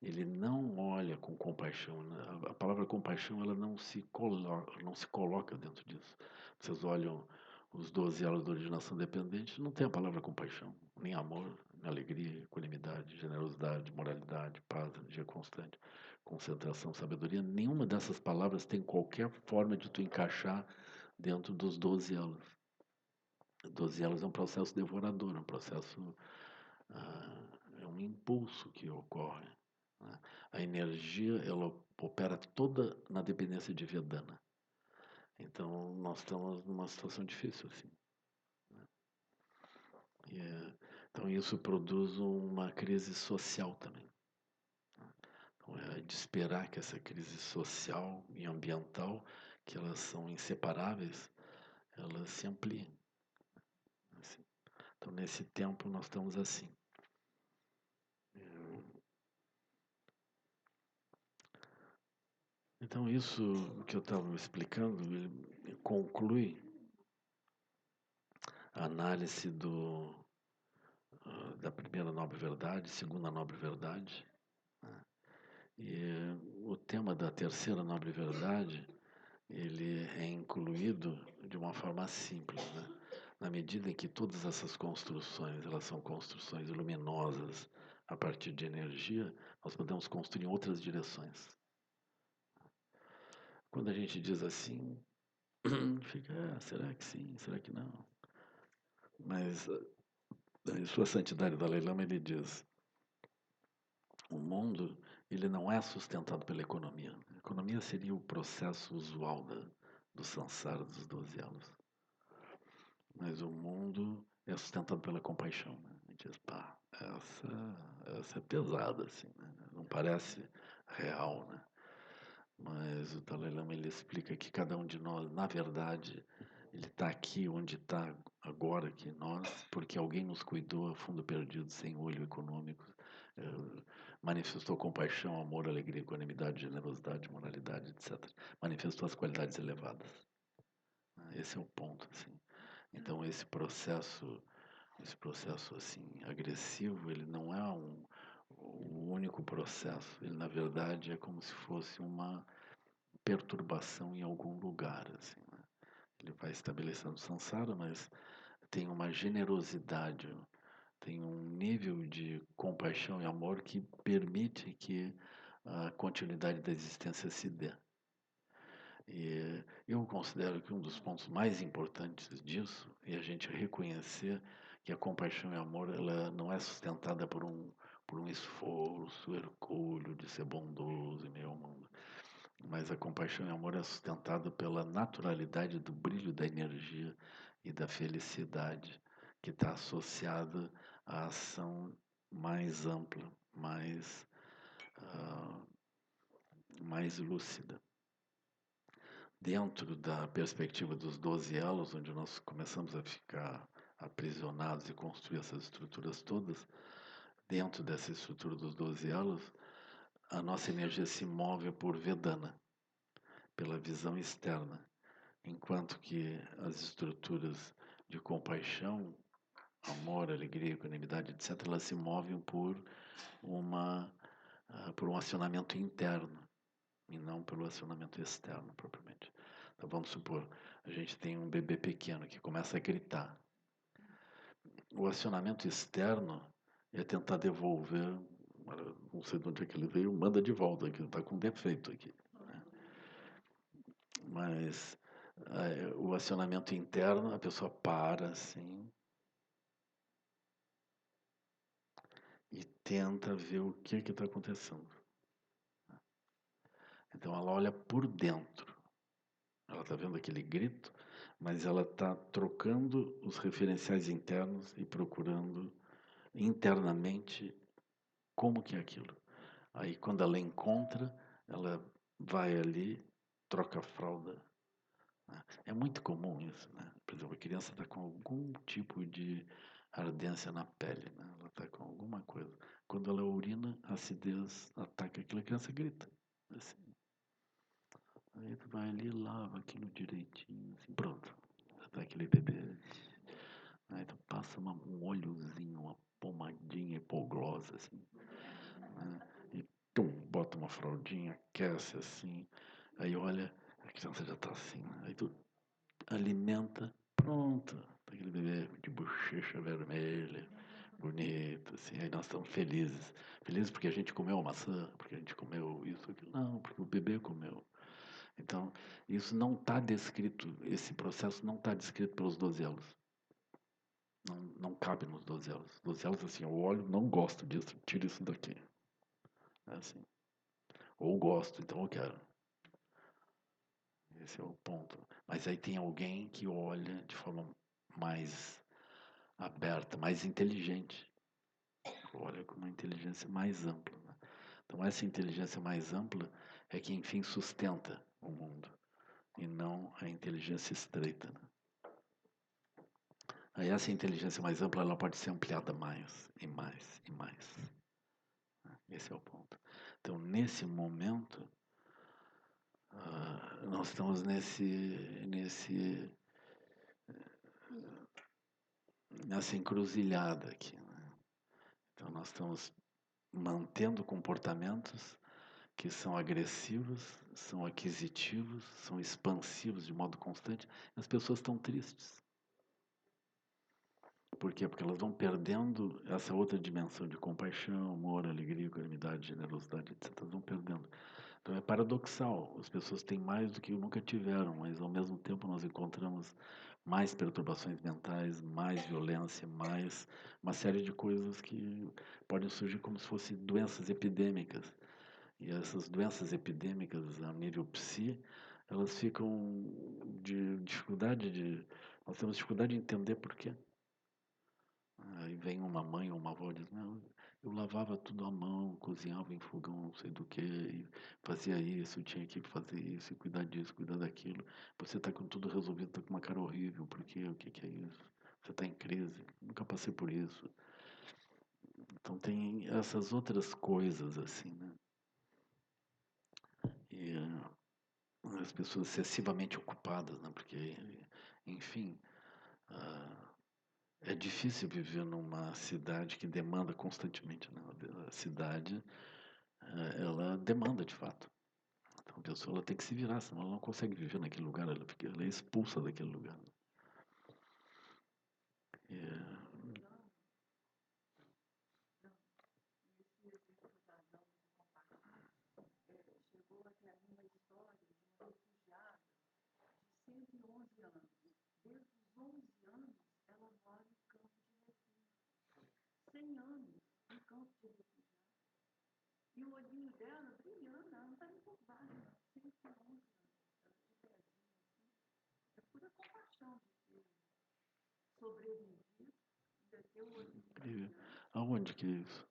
ele não olha com compaixão, né? A palavra compaixão ela não se coloca dentro disso. Vocês olham os 12 elos da originação dependente, não tem a palavra compaixão, nem amor, nem alegria, equanimidade, generosidade, moralidade, paz, energia constante, concentração, sabedoria. Nenhuma dessas palavras tem qualquer forma de tu encaixar dentro dos 12 elos. 12 elos é um processo devorador, é um processo, é um impulso que ocorre, né? A energia, ela opera toda na dependência de Vedana. Então, nós estamos numa situação difícil, assim, né? Então, isso produz uma crise social também, né? Então, é de esperar que essa crise social e ambiental, que elas são inseparáveis, elas se ampliem, assim. Então, nesse tempo, nós estamos assim. Então, isso que eu estava explicando, ele conclui a análise da primeira nobre verdade, segunda nobre verdade, né? E o tema da terceira nobre verdade, ele é incluído de uma forma simples, né? Na medida em que todas essas construções, elas são construções luminosas a partir de energia, nós podemos construir em outras direções. Quando a gente diz assim, fica, será que sim, será que não? Mas em Sua Santidade Dalai Lama ele diz, o mundo ele não é sustentado pela economia. A economia seria o processo usual do samsara dos 12 anos. Mas o mundo é sustentado pela compaixão, né? A gente diz, pá, essa é pesada, assim, né? Não parece real, né? Mas o Dalai Lama ele explica que cada um de nós, na verdade, ele está aqui onde está agora que nós, porque alguém nos cuidou a fundo perdido, sem olho econômico, manifestou compaixão, amor, alegria, equanimidade, generosidade, moralidade, etc. Manifestou as qualidades elevadas. Esse é o ponto, assim. Então esse processo assim agressivo, ele não é o único processo. Ele na verdade é como se fosse uma perturbação em algum lugar, assim, né? Ele vai estabelecendo samsara, mas tem uma generosidade, tem um nível de compaixão e amor que permite que a continuidade da existência se dê. E eu considero que um dos pontos mais importantes disso é a gente reconhecer que a compaixão e amor ela não é sustentada por um esforço hercúleo de ser bondoso em meio ao mundo, mas a compaixão e amor é sustentada pela naturalidade do brilho da energia e da felicidade que está associada à ação mais ampla, ah, mais lúcida. Dentro da perspectiva dos 12 elos, onde nós começamos a ficar aprisionados e construir essas estruturas todas, dentro dessa estrutura dos 12 elos, a nossa energia se move por Vedana, pela visão externa, enquanto que as estruturas de compaixão, amor, alegria, equanimidade, etc., elas se movem uma, por um acionamento interno e não pelo acionamento externo propriamente. Então vamos supor, a gente tem um bebê pequeno que começa a gritar. O acionamento externo é tentar devolver, não sei de onde é que ele veio, manda de volta, que está com defeito aqui. Né? Mas o acionamento interno, a pessoa para assim e tenta ver o que está acontecendo. Então ela olha por dentro. Ela está vendo aquele grito, mas ela está trocando os referenciais internos e procurando internamente como que é aquilo. Aí quando ela encontra, ela vai ali, troca a fralda. Né? É muito comum isso, né? Por exemplo, a criança está com algum tipo de ardência na pele, né? Ela está com alguma coisa. Quando ela urina, a acidez ataca aquilo, a criança grita. Assim. Aí tu vai ali, lava aquilo direitinho, assim, pronto. Já tá aquele bebê. Aí tu passa um óleozinho, uma pomadinha hipoglosa, assim. Né? E tum, bota uma fraldinha, aquece assim. Aí olha, a criança já tá assim. Né? Aí tu alimenta, pronto. Tá aquele bebê de bochecha vermelha, bonito, assim. Aí nós estamos felizes. Felizes porque a gente comeu a maçã, porque a gente comeu isso, aquilo. Não, porque o bebê comeu. Então, isso não está descrito, esse processo não está descrito pelos 12 elos. Não cabe nos 12 elos. 12 elos, assim, eu olho, não gosto disso, tiro isso daqui. É assim. Ou gosto, então eu quero. Esse é o ponto. Mas aí tem alguém que olha de forma mais aberta, mais inteligente. Olha com uma inteligência mais ampla. Né? Então, essa inteligência mais ampla é que, enfim, sustenta o mundo. E não a inteligência estreita. Né? Aí essa inteligência mais ampla ela pode ser ampliada mais e mais e mais. Esse é o ponto. Então, nesse momento, nós estamos nessa encruzilhada aqui. Né? Então, nós estamos mantendo comportamentos que são agressivos, são aquisitivos, são expansivos de modo constante. E as pessoas estão tristes. Por quê? Porque elas vão perdendo essa outra dimensão de compaixão, amor, alegria, equanimidade, generosidade, etc. Elas vão perdendo. Então é paradoxal. As pessoas têm mais do que nunca tiveram, mas ao mesmo tempo nós encontramos mais perturbações mentais, mais violência, mais uma série de coisas que podem surgir como se fossem doenças epidêmicas. E essas doenças epidêmicas a nível psi, elas ficam de dificuldade de... Nós temos dificuldade de entender por quê. Aí vem uma mãe ou uma avó e diz, não, eu lavava tudo à mão, cozinhava em fogão, não sei do que, e fazia isso, tinha que fazer isso, e cuidar disso, cuidar daquilo. Você está com tudo resolvido, está com uma cara horrível, porque o que é isso? Você está em crise, nunca passei por isso. Então tem essas outras coisas assim, né? E as pessoas excessivamente ocupadas, né? Porque, enfim, ah, é difícil viver numa cidade que demanda constantemente, né? A cidade, ela demanda de fato. Então a pessoa ela tem que se virar, senão ela não consegue viver naquele lugar, ela é expulsa daquele lugar. E, aonde que é isso?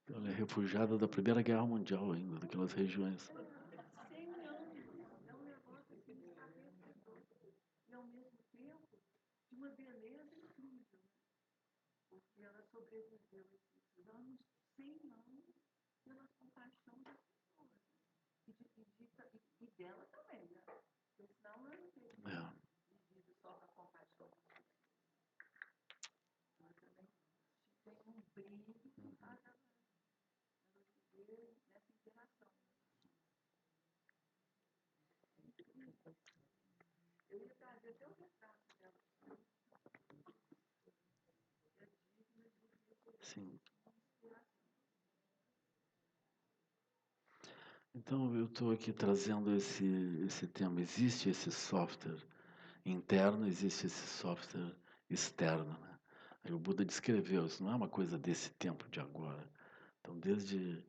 Ela é refugiada da Primeira Guerra Mundial ainda, daquelas regiões. É. Sim. Então eu estou aqui trazendo esse tema. Existe esse software interno, existe esse software externo, né? Aí o Buda descreveu, isso não é uma coisa desse tempo de agora. Então, desde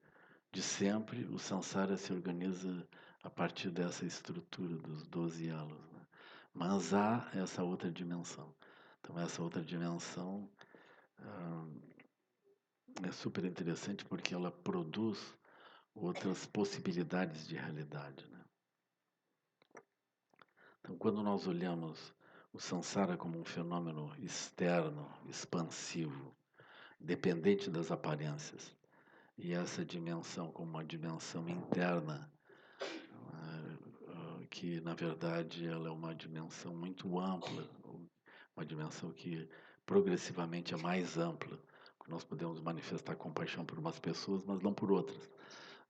de sempre, o samsara se organiza a partir dessa estrutura dos 12 elos, né? Mas há essa outra dimensão. Então, essa outra dimensão ah, é super interessante porque ela produz outras possibilidades de realidade, né? Então, quando nós olhamos o samsara como um fenômeno externo, expansivo, dependente das aparências, e essa dimensão como uma dimensão interna, que na verdade ela é uma dimensão muito ampla, uma dimensão que progressivamente é mais ampla. Nós podemos manifestar compaixão por umas pessoas, mas não por outras.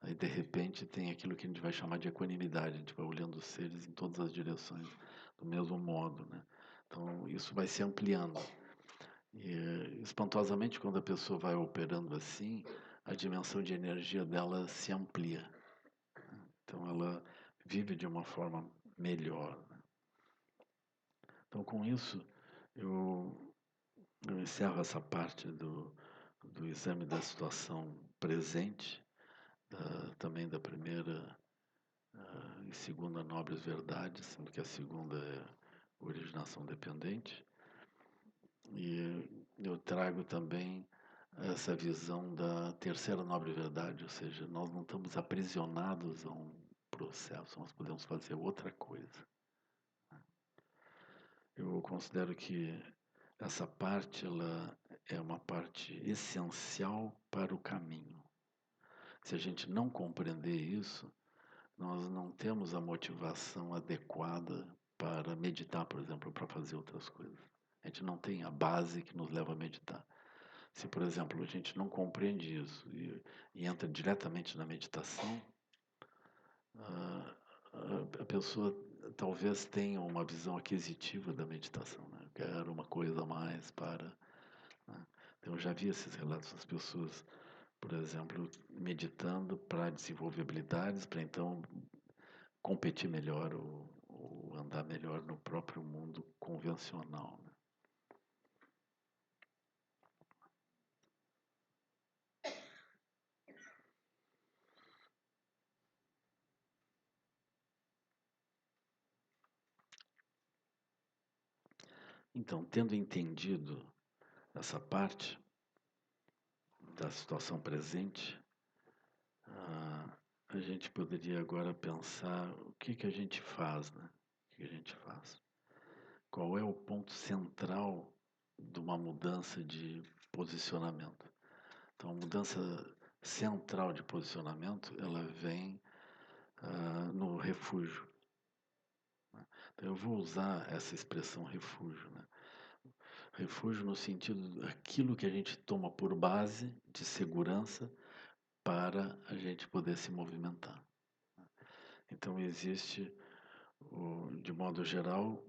Aí de repente tem aquilo que a gente vai chamar de equanimidade, a gente vai olhando os seres em todas as direções do mesmo modo, né? Então isso vai se ampliando. E espantosamente quando a pessoa vai operando assim, a dimensão de energia dela se amplia. Então ela vive de uma forma melhor, né? Então com isso eu encerro essa parte do exame da situação presente, também da primeira e segunda nobres verdades, sendo que a segunda é originação dependente. E eu trago também essa visão da terceira nobre verdade, ou seja, nós não estamos aprisionados a um processo, nós podemos fazer outra coisa. Eu considero que essa parte ela é uma parte essencial para o caminho. Se a gente não compreender isso, nós não temos a motivação adequada para meditar, por exemplo, para fazer outras coisas. A gente não tem a base que nos leva a meditar. Se, por exemplo, a gente não compreende isso e entra diretamente na meditação, a pessoa talvez tenha uma visão aquisitiva da meditação, né? Eu quero uma coisa a mais para... Né? Então, eu já vi esses relatos das pessoas, por exemplo, meditando para desenvolver habilidades, para então competir melhor ou andar melhor no próprio mundo convencional, né? Então, tendo entendido essa parte da situação presente, a gente poderia agora pensar o que a gente faz, né? O que a gente faz? Qual é o ponto central de uma mudança de posicionamento? Então, a mudança central de posicionamento, ela vem no refúgio. Né? Então, eu vou usar essa expressão refúgio, né? Refúgio no sentido daquilo que a gente toma por base de segurança para a gente poder se movimentar. Então existe, de modo geral,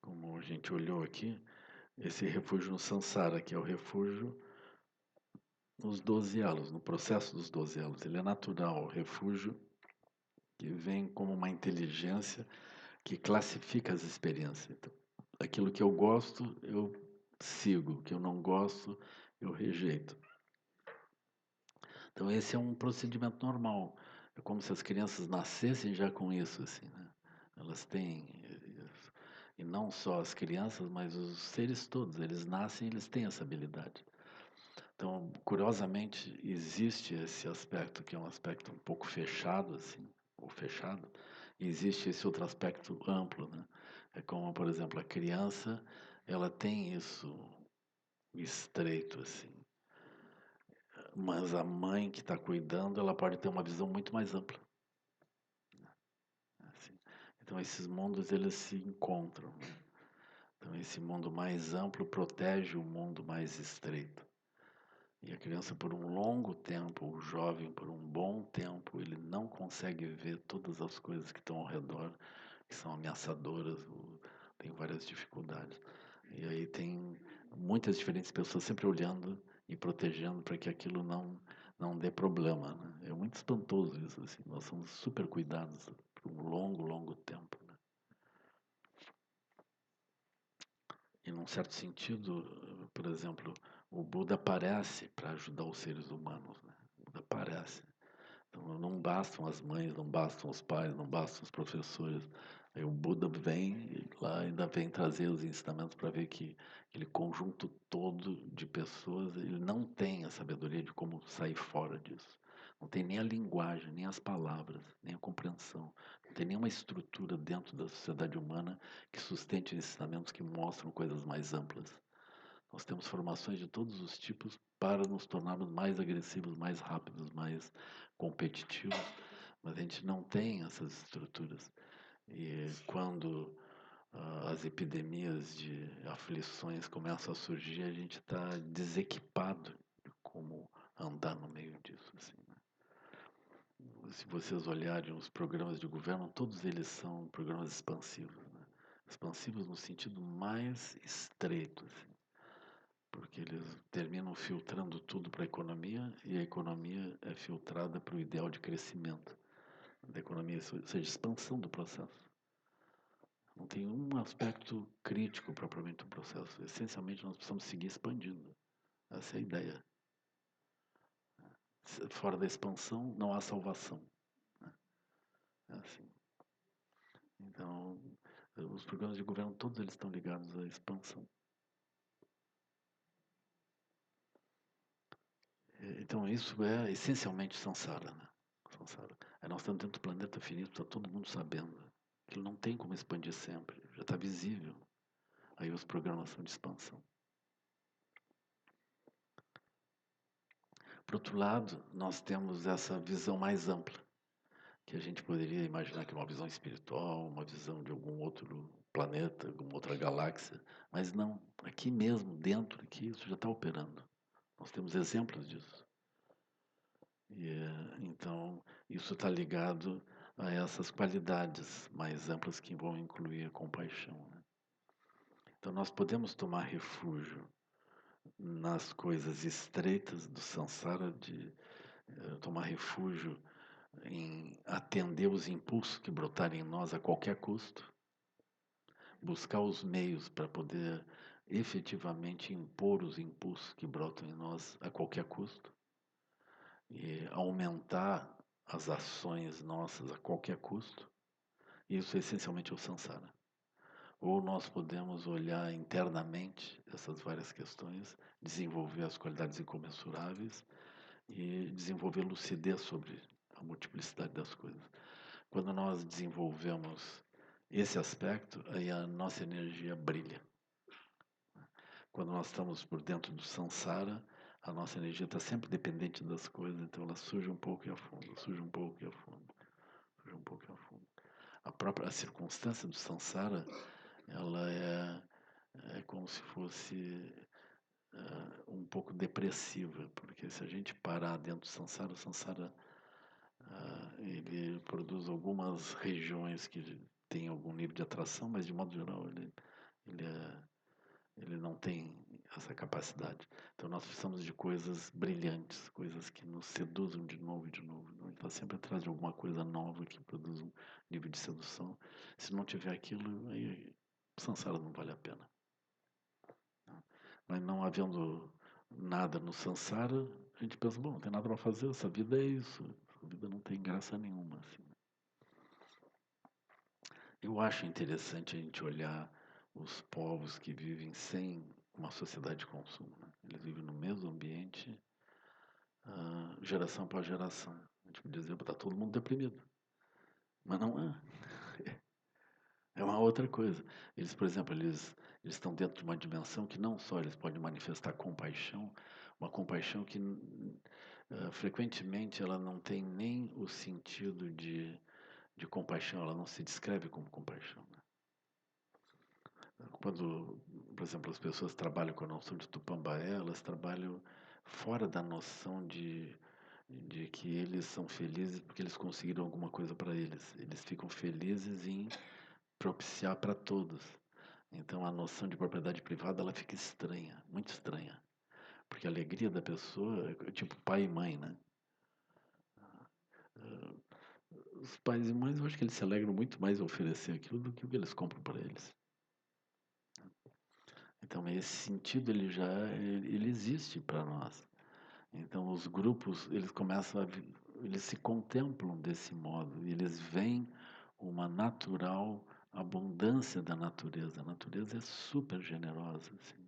como a gente olhou aqui, esse refúgio no Sansara, que é o refúgio nos 12 elos, no processo dos 12 elos. Ele é natural, o refúgio que vem como uma inteligência que classifica as experiências. Então, aquilo que eu gosto, eu sigo, o que eu não gosto, eu rejeito. Então esse é um procedimento normal. É como se as crianças nascessem já com isso, assim, né? Elas têm, e não só as crianças, mas os seres todos, eles nascem, eles têm essa habilidade. Então, curiosamente, existe esse aspecto que é um aspecto um pouco fechado, assim, ou fechado, e existe esse outro aspecto amplo, né? É como, por exemplo, a criança, ela tem isso estreito, assim. Mas a mãe que está cuidando, ela pode ter uma visão muito mais ampla. Assim. Então esses mundos eles se encontram. Né? Então esse mundo mais amplo protege o mundo mais estreito. E a criança por um longo tempo, o jovem por um bom tempo, ele não consegue ver todas as coisas que estão ao redor, que são ameaçadoras, tem várias dificuldades. E aí tem muitas diferentes pessoas sempre olhando e protegendo para que aquilo não dê problema, né? É muito espantoso isso, assim. Nós somos super cuidados por um longo tempo, né? E num certo sentido, por exemplo, o Buda aparece para ajudar os seres humanos, né? O Buda aparece. Então não bastam as mães, não bastam os pais, não bastam os professores. Aí o Buda vem e lá ainda vem trazer os ensinamentos para ver que aquele conjunto todo de pessoas, ele não tem a sabedoria de como sair fora disso. Não tem nem a linguagem, nem as palavras, nem a compreensão. Não tem nenhuma estrutura dentro da sociedade humana que sustente ensinamentos que mostram coisas mais amplas. Nós temos formações de todos os tipos para nos tornarmos mais agressivos, mais rápidos, mais competitivos, mas a gente não tem essas estruturas. E quando as epidemias de aflições começam a surgir, a gente está desequipado de como andar no meio disso. Assim, né? Se vocês olharem os programas de governo, todos eles são programas expansivos. Né? Expansivos no sentido mais estreito. Assim, porque eles terminam filtrando tudo para a economia e a economia é filtrada para o ideal de crescimento da economia, ou seja, expansão do processo. Não tem um aspecto crítico propriamente do processo. Essencialmente, nós precisamos seguir expandindo. Essa é a ideia. Fora da expansão, não há salvação. Né? É assim. Então, os programas de governo, todos eles estão ligados à expansão. Então, isso é essencialmente samsara, né? Samsara. Aí nós estamos dentro do planeta finito, está todo mundo sabendo que não tem como expandir sempre, já está visível. Aí os programas são de expansão. Por outro lado, nós temos essa visão mais ampla, que a gente poderia imaginar que é uma visão espiritual, uma visão de algum outro planeta, alguma outra galáxia, mas não, aqui mesmo, dentro aqui, isso já está operando. Nós temos exemplos disso. Então, isso está ligado a essas qualidades mais amplas que vão incluir a compaixão. Né? Então, nós podemos tomar refúgio nas coisas estreitas do samsara, de tomar refúgio em atender os impulsos que brotarem em nós a qualquer custo, buscar os meios para poder efetivamente impor os impulsos que brotam em nós a qualquer custo e aumentar as ações nossas a qualquer custo. Isso é essencialmente o samsara. ou nós podemos olhar internamente essas várias questões, desenvolver as qualidades incomensuráveis e desenvolver lucidez sobre a multiplicidade das coisas. Quando nós desenvolvemos esse aspecto, aí a nossa energia brilha. Quando nós estamos por dentro do samsara, a nossa energia está sempre dependente das coisas, então ela surge um pouco e afunda, surge um pouco e afunda, surge um pouco e afunda. A própria circunstância do samsara, ela é como se fosse um pouco depressiva, porque se a gente parar dentro do samsara, o samsara ele produz algumas regiões que têm algum nível de atração, mas de modo geral ele, ele não tem essa capacidade. Então nós precisamos de coisas brilhantes, coisas que nos seduzam de novo e de novo. Ele está sempre atrás de alguma coisa nova que produz um nível de sedução. Se não tiver aquilo, aí o samsara não vale a pena. Mas não havendo nada no samsara, a gente pensa, bom, não tem nada para fazer, essa vida é isso. Essa vida não tem graça nenhuma. Assim. Eu acho interessante a gente olhar os povos que vivem sem uma sociedade de consumo. Né? Eles vivem no mesmo ambiente, geração após geração. A gente pode dizer que está todo mundo deprimido. Mas não é. É uma outra coisa. Eles, por exemplo, eles estão dentro de uma dimensão que não só eles podem manifestar compaixão, uma compaixão que frequentemente ela não tem nem o sentido de compaixão, ela não se descreve como compaixão. Né? Quando, por exemplo, as pessoas trabalham com a noção de Tupambaé, elas trabalham fora da noção de que eles são felizes porque eles conseguiram alguma coisa para eles. Eles ficam felizes em propiciar para todos. Então a noção de propriedade privada ela fica estranha, muito estranha. Porque a alegria da pessoa é tipo pai e mãe, né? Os pais e mães, eu acho que eles se alegram muito mais em oferecer aquilo do que o que eles compram para eles. Então esse sentido ele existe para nós. Então os grupos eles começam eles se contemplam desse modo, eles veem uma natural abundância da natureza. A natureza é super generosa. Assim.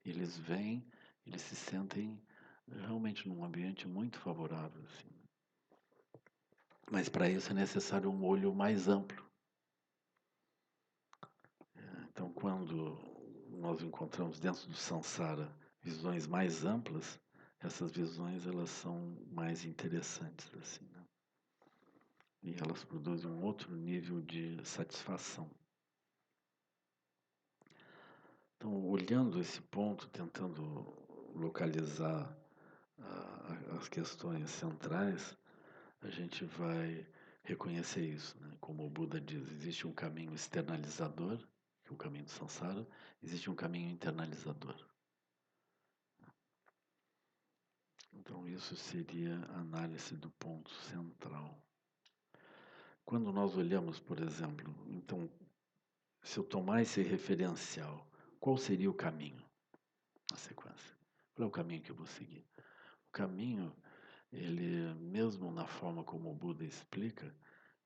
Eles vêm, eles se sentem realmente num ambiente muito favorável. Assim. Mas para isso é necessário um olho mais amplo. Então quando nós encontramos dentro do samsara visões mais amplas, essas visões elas são mais interessantes assim, né? E elas produzem um outro nível de satisfação. Então, olhando esse ponto, tentando localizar as questões centrais, a gente vai reconhecer isso, né? Como o Buda diz, existe um caminho externalizador, que é o caminho do samsara, existe um caminho internalizador. Então, isso seria a análise do ponto central. Quando nós olhamos, por exemplo, então, se eu tomar esse referencial, qual seria o caminho na sequência? Qual é o caminho que eu vou seguir? O caminho, ele, mesmo na forma como o Buda explica,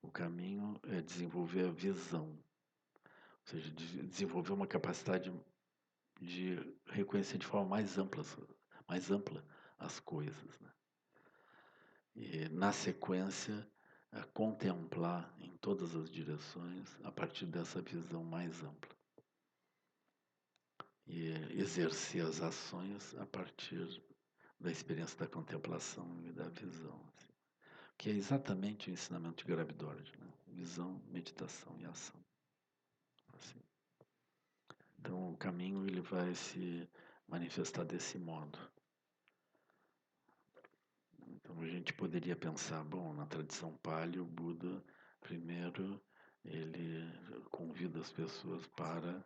o caminho é desenvolver a visão, ou seja, desenvolver uma capacidade de reconhecer de forma mais ampla as coisas. Né? E, na sequência, contemplar em todas as direções a partir dessa visão mais ampla. E exercer as ações a partir da experiência da contemplação e da visão. Assim. Que é exatamente o ensinamento de Gravidord. Né? Visão, meditação e ação. Assim. Então, o caminho ele vai se manifestar desse modo. Então a gente poderia pensar, bom, na tradição Pali, o Buda, primeiro, ele convida as pessoas para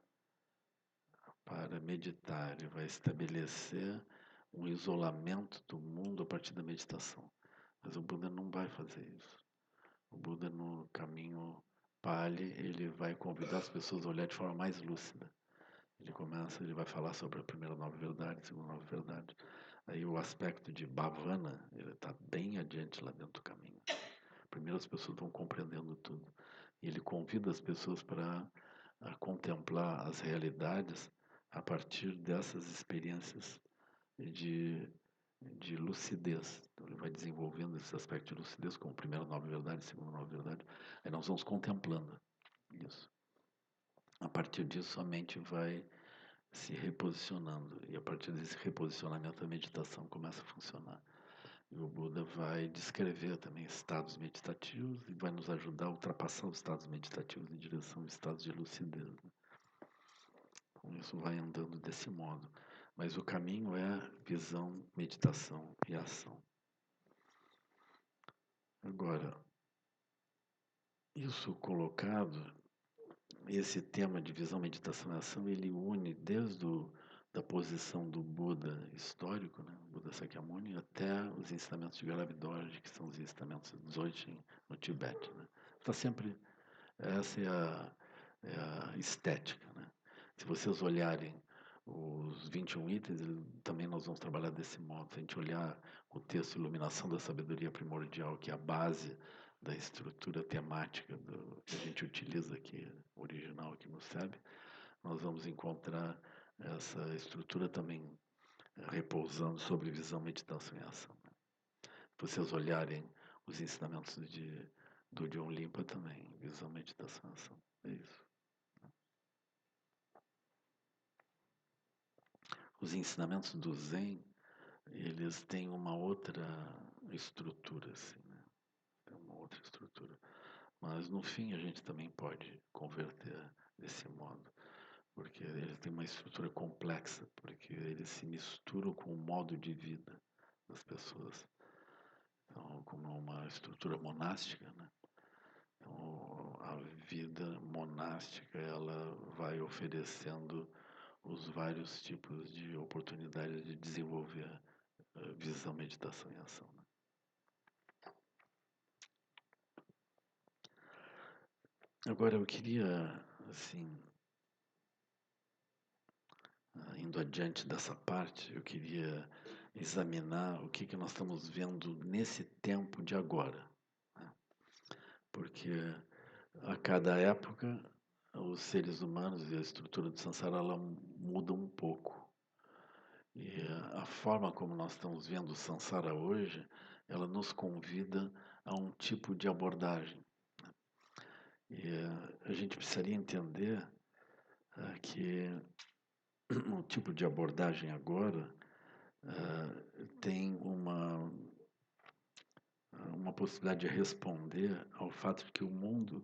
meditar, ele vai estabelecer um isolamento do mundo a partir da meditação. Mas o Buda não vai fazer isso. O Buda, no caminho Pali, ele vai convidar as pessoas a olhar de forma mais lúcida. Ele vai falar sobre a primeira nova verdade, a segunda nova verdade. Aí o aspecto de Bhavana, ele está bem adiante lá dentro do caminho. Primeiro as pessoas vão compreendendo tudo. E ele convida as pessoas para a contemplar as realidades a partir dessas experiências de, de lucidez. Então, ele vai desenvolvendo esse aspecto de lucidez como primeira nova verdade, segunda nova verdade. Aí nós vamos contemplando isso. A partir disso, a mente vai se reposicionando. E a partir desse reposicionamento, a meditação começa a funcionar. E o Buda vai descrever também estados meditativos e vai nos ajudar a ultrapassar os estados meditativos em direção a estados de lucidez. Né? Com isso vai andando desse modo. Mas o caminho é visão, meditação e ação. Agora, isso colocado, esse tema de visão, meditação e ação, ele une desde da posição do Buda histórico, né, Buda Sakyamuni, até os ensinamentos de Galabdorji, que são os ensinamentos de Dzogchen no Tibete. Né? Está sempre, essa é a estética. Né? Se vocês olharem os 21 itens, também nós vamos trabalhar desse modo. Se a gente olhar o texto Iluminação da Sabedoria Primordial, que é a base da estrutura temática que a gente utiliza aqui, original aqui no SEB, nós vamos encontrar essa estrutura também repousando sobre visão, meditação e ação. Né? Se vocês olharem os ensinamentos do John Limpa também, visão, meditação e ação. É isso. Os ensinamentos do Zen, eles têm uma outra estrutura, assim, né? Tem uma outra estrutura. Mas no fim a gente também pode converter desse modo, porque ele tem uma estrutura complexa, porque eles se misturam com o modo de vida das pessoas. Então, como é uma estrutura monástica, né? Então, a vida monástica ela vai oferecendo os vários tipos de oportunidades de desenvolver visão, meditação e ação. Né? Agora eu queria, assim, indo adiante dessa parte, eu queria examinar o que nós estamos vendo nesse tempo de agora. Né? Porque a cada época os seres humanos e a estrutura do samsara ela muda um pouco. E a forma como nós estamos vendo o samsara hoje, ela nos convida a um tipo de abordagem. E a gente precisaria entender que o tipo de abordagem agora tem uma possibilidade de responder ao fato de que o mundo,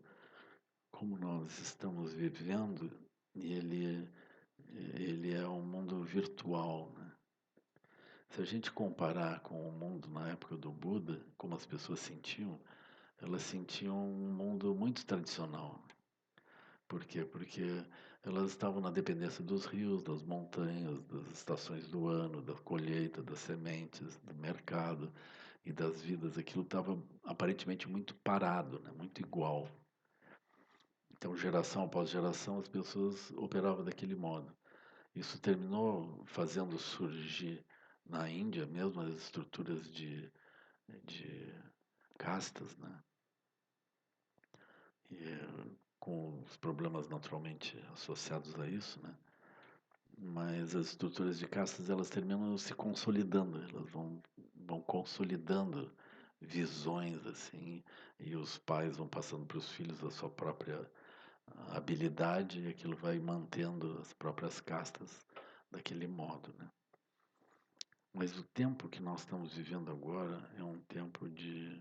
como nós estamos vivendo, ele, ele é um mundo virtual. Né? Se a gente comparar com o mundo na época do Buda, como as pessoas sentiam, elas sentiam um mundo muito tradicional. Por quê? Porque elas estavam na dependência dos rios, das montanhas, das estações do ano, da colheita, das sementes, do mercado e das vidas. Aquilo estava aparentemente muito parado, né? Muito igual. Então, geração após geração, as pessoas operavam daquele modo. Isso terminou fazendo surgir na Índia mesmo as estruturas de castas, né? E, com os problemas naturalmente associados a isso, né? Mas as estruturas de castas elas terminam se consolidando, elas vão consolidando visões assim, e os pais vão passando para os filhos a sua própria habilidade e aquilo vai mantendo as próprias castas daquele modo, né? Mas o tempo que nós estamos vivendo agora é um tempo de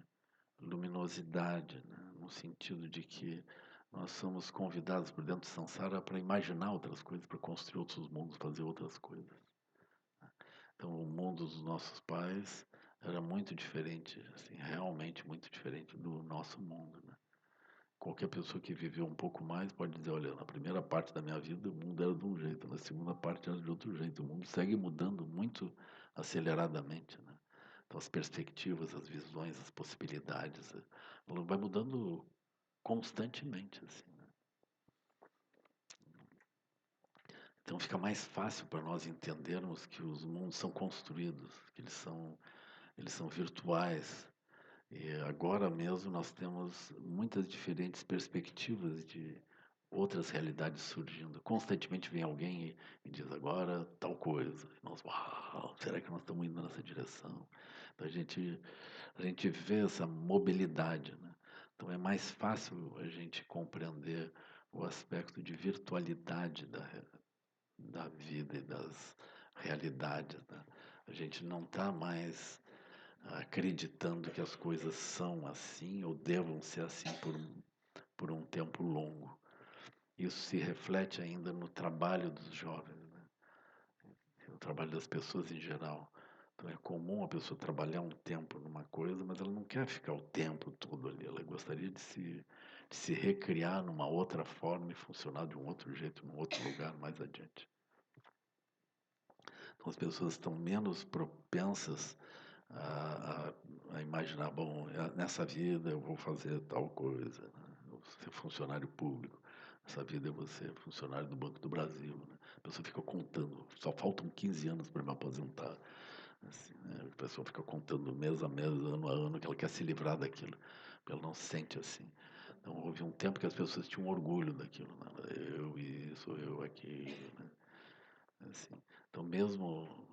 luminosidade, né? No sentido de que nós somos convidados por dentro do Sansara para imaginar outras coisas, para construir outros mundos, fazer outras coisas. Então, o mundo dos nossos pais era muito diferente, assim, realmente muito diferente do nosso mundo, né? Qualquer pessoa que viveu um pouco mais pode dizer, olha, na primeira parte da minha vida o mundo era de um jeito, na segunda parte era de outro jeito. O mundo segue mudando muito aceleradamente, né? Então, as perspectivas, as visões, as possibilidades, ela vai mudando constantemente, assim, né? Então fica mais fácil para nós entendermos que os mundos são construídos, que eles são virtuais. E agora mesmo nós temos muitas diferentes perspectivas outras realidades surgindo. Constantemente vem alguém e diz agora tal coisa. E nós, uau, será que nós estamos indo nessa direção? Então a gente vê essa mobilidade, né? Então é mais fácil a gente compreender o aspecto de virtualidade da vida e das realidades, né? A gente não está mais acreditando que as coisas são assim ou devam ser assim por um tempo longo. Isso se reflete ainda no trabalho dos jovens, né? No trabalho das pessoas em geral. Então é comum a pessoa trabalhar um tempo numa coisa, mas ela não quer ficar o tempo todo ali. Ela gostaria de se recriar numa outra forma e funcionar de um outro jeito, num outro lugar mais adiante. Então as pessoas estão menos propensas a imaginar, bom, nessa vida eu vou fazer tal coisa, né? Eu vou ser funcionário público. Nessa vida eu vou ser funcionário do Banco do Brasil, né? A pessoa fica contando, só faltam 15 anos para me aposentar. Assim, né? A pessoa fica contando mês a mês, ano a ano, que ela quer se livrar daquilo. Ela não se sente assim. Então houve um tempo que as pessoas tinham orgulho daquilo, né? Eu isso, eu aquilo, né? Assim, então mesmo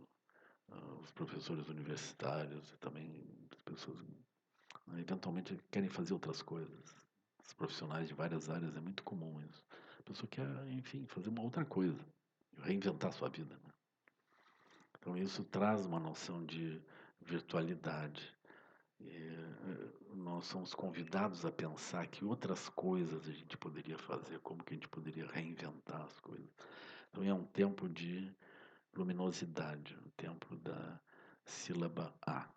os professores universitários e também as pessoas eventualmente querem fazer outras coisas. Os profissionais de várias áreas é muito comum isso. A pessoa quer, enfim, fazer uma outra coisa, reinventar a sua vida, né? Então isso traz uma noção de virtualidade. Nós somos convidados a pensar que outras coisas a gente poderia fazer, como que a gente poderia reinventar as coisas. Então é um tempo de luminosidade, um tempo da sílaba A.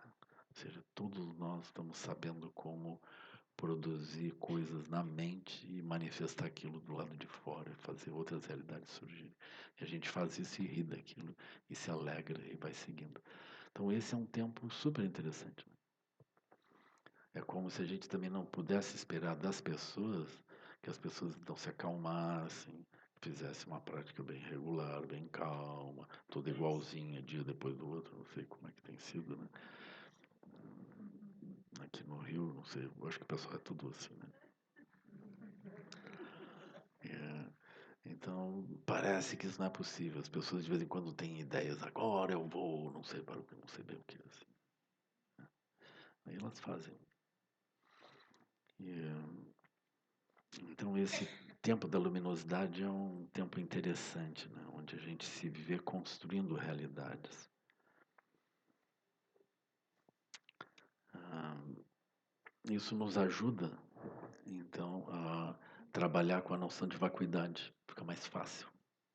Ou seja, todos nós estamos sabendo como produzir coisas na mente e manifestar aquilo do lado de fora, fazer outras realidades surgirem. E a gente faz isso e ri daquilo, e se alegra e vai seguindo. Então esse é um tempo super interessante, né? É como se a gente também não pudesse esperar das pessoas que as pessoas então se acalmassem, fizessem uma prática bem regular, bem calma, toda igualzinha, dia depois do outro, não sei como é que tem sido, né? Aqui no Rio, não sei, eu acho que o pessoal é tudo assim, né? É, então, parece que isso não é possível. As pessoas de vez em quando têm ideias, agora eu vou, não sei para o que, não sei bem o que, assim. Aí elas fazem. E, então, esse tempo da luminosidade é um tempo interessante, né? Onde a gente se vê construindo realidades. Ah, isso nos ajuda, então, a trabalhar com a noção de vacuidade. Fica mais fácil,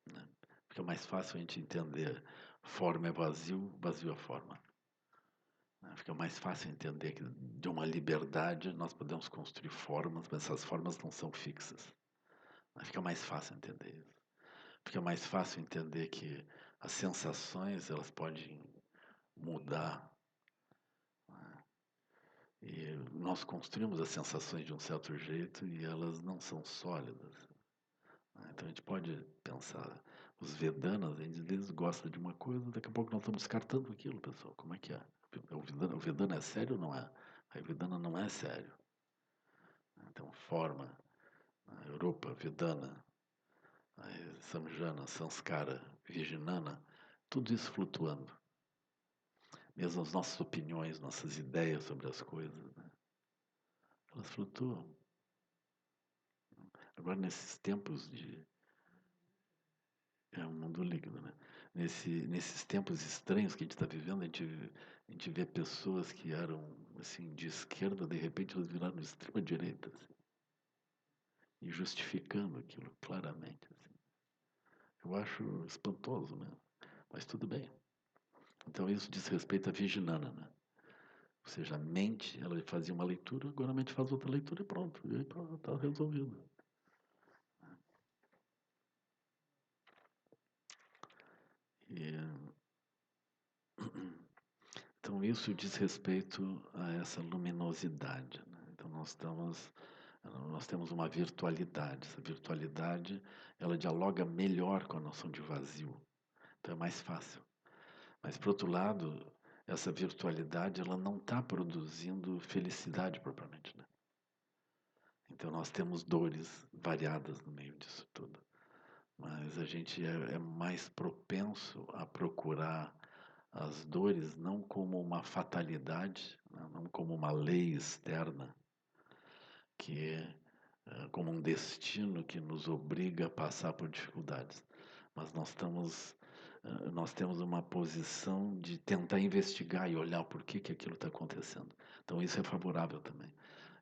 né? Fica mais fácil a gente entender forma é vazio, vazio é forma. Né? Fica mais fácil entender que de uma liberdade nós podemos construir formas, mas essas formas não são fixas. Né? Fica mais fácil entender isso. Fica mais fácil entender que as sensações elas podem mudar. Né? E nós construímos as sensações de um certo jeito e elas não são sólidas. Né? Então a gente pode pensar, os Vedanas, eles gostam de uma coisa, daqui a pouco nós estamos descartando aquilo, pessoal. Como é que é? O Vedana é sério ou não é? A Vedana não é sério. Então, forma, Rupa, Vedana, Samjana, Sanskara, Vijnana, tudo isso flutuando. Mesmo as nossas opiniões, nossas ideias sobre as coisas, né? Elas flutuam. Agora, nesses tempos de. É um mundo líquido, né? Nesses tempos estranhos que a gente está vivendo, a gente vê pessoas que eram assim, de esquerda, de repente elas viraram de extrema direita. Assim, e justificando aquilo claramente. Assim. Eu acho espantoso mesmo, mas tudo bem. Então isso diz respeito à Vijnana, né? Ou seja, a mente, ela fazia uma leitura, agora a mente faz outra leitura e pronto. E aí está resolvido. E, então isso diz respeito a essa luminosidade, né? Então nós temos uma virtualidade. Essa virtualidade, ela dialoga melhor com a noção de vazio. Então é mais fácil. Mas, por outro lado, essa virtualidade ela não está produzindo felicidade propriamente, né? Então nós temos dores variadas no meio disso tudo. Mas a gente é mais propenso a procurar as dores não como uma fatalidade, né, não como uma lei externa, que é como um destino que nos obriga a passar por dificuldades. Mas nós temos uma posição de tentar investigar e olhar por que aquilo está acontecendo. Então isso é favorável também.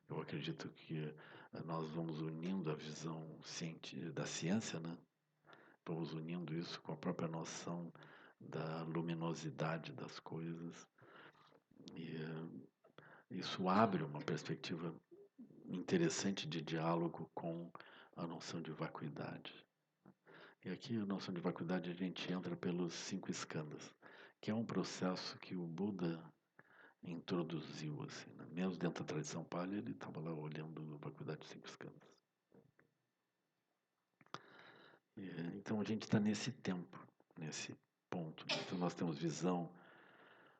Eu acredito que nós vamos unindo a visão da ciência, né? Vamos unindo isso com a própria noção da luminosidade das coisas. E isso abre uma perspectiva interessante de diálogo com a noção de vacuidade. E aqui a noção de vacuidade a gente entra pelos 5 skandhas, que é um processo que o Buda introduziu, assim, né? Mesmo dentro da tradição Pali, ele estava lá olhando a vacuidade dos 5 skandhas. Então a gente está nesse tempo, nesse ponto. Então nós temos visão,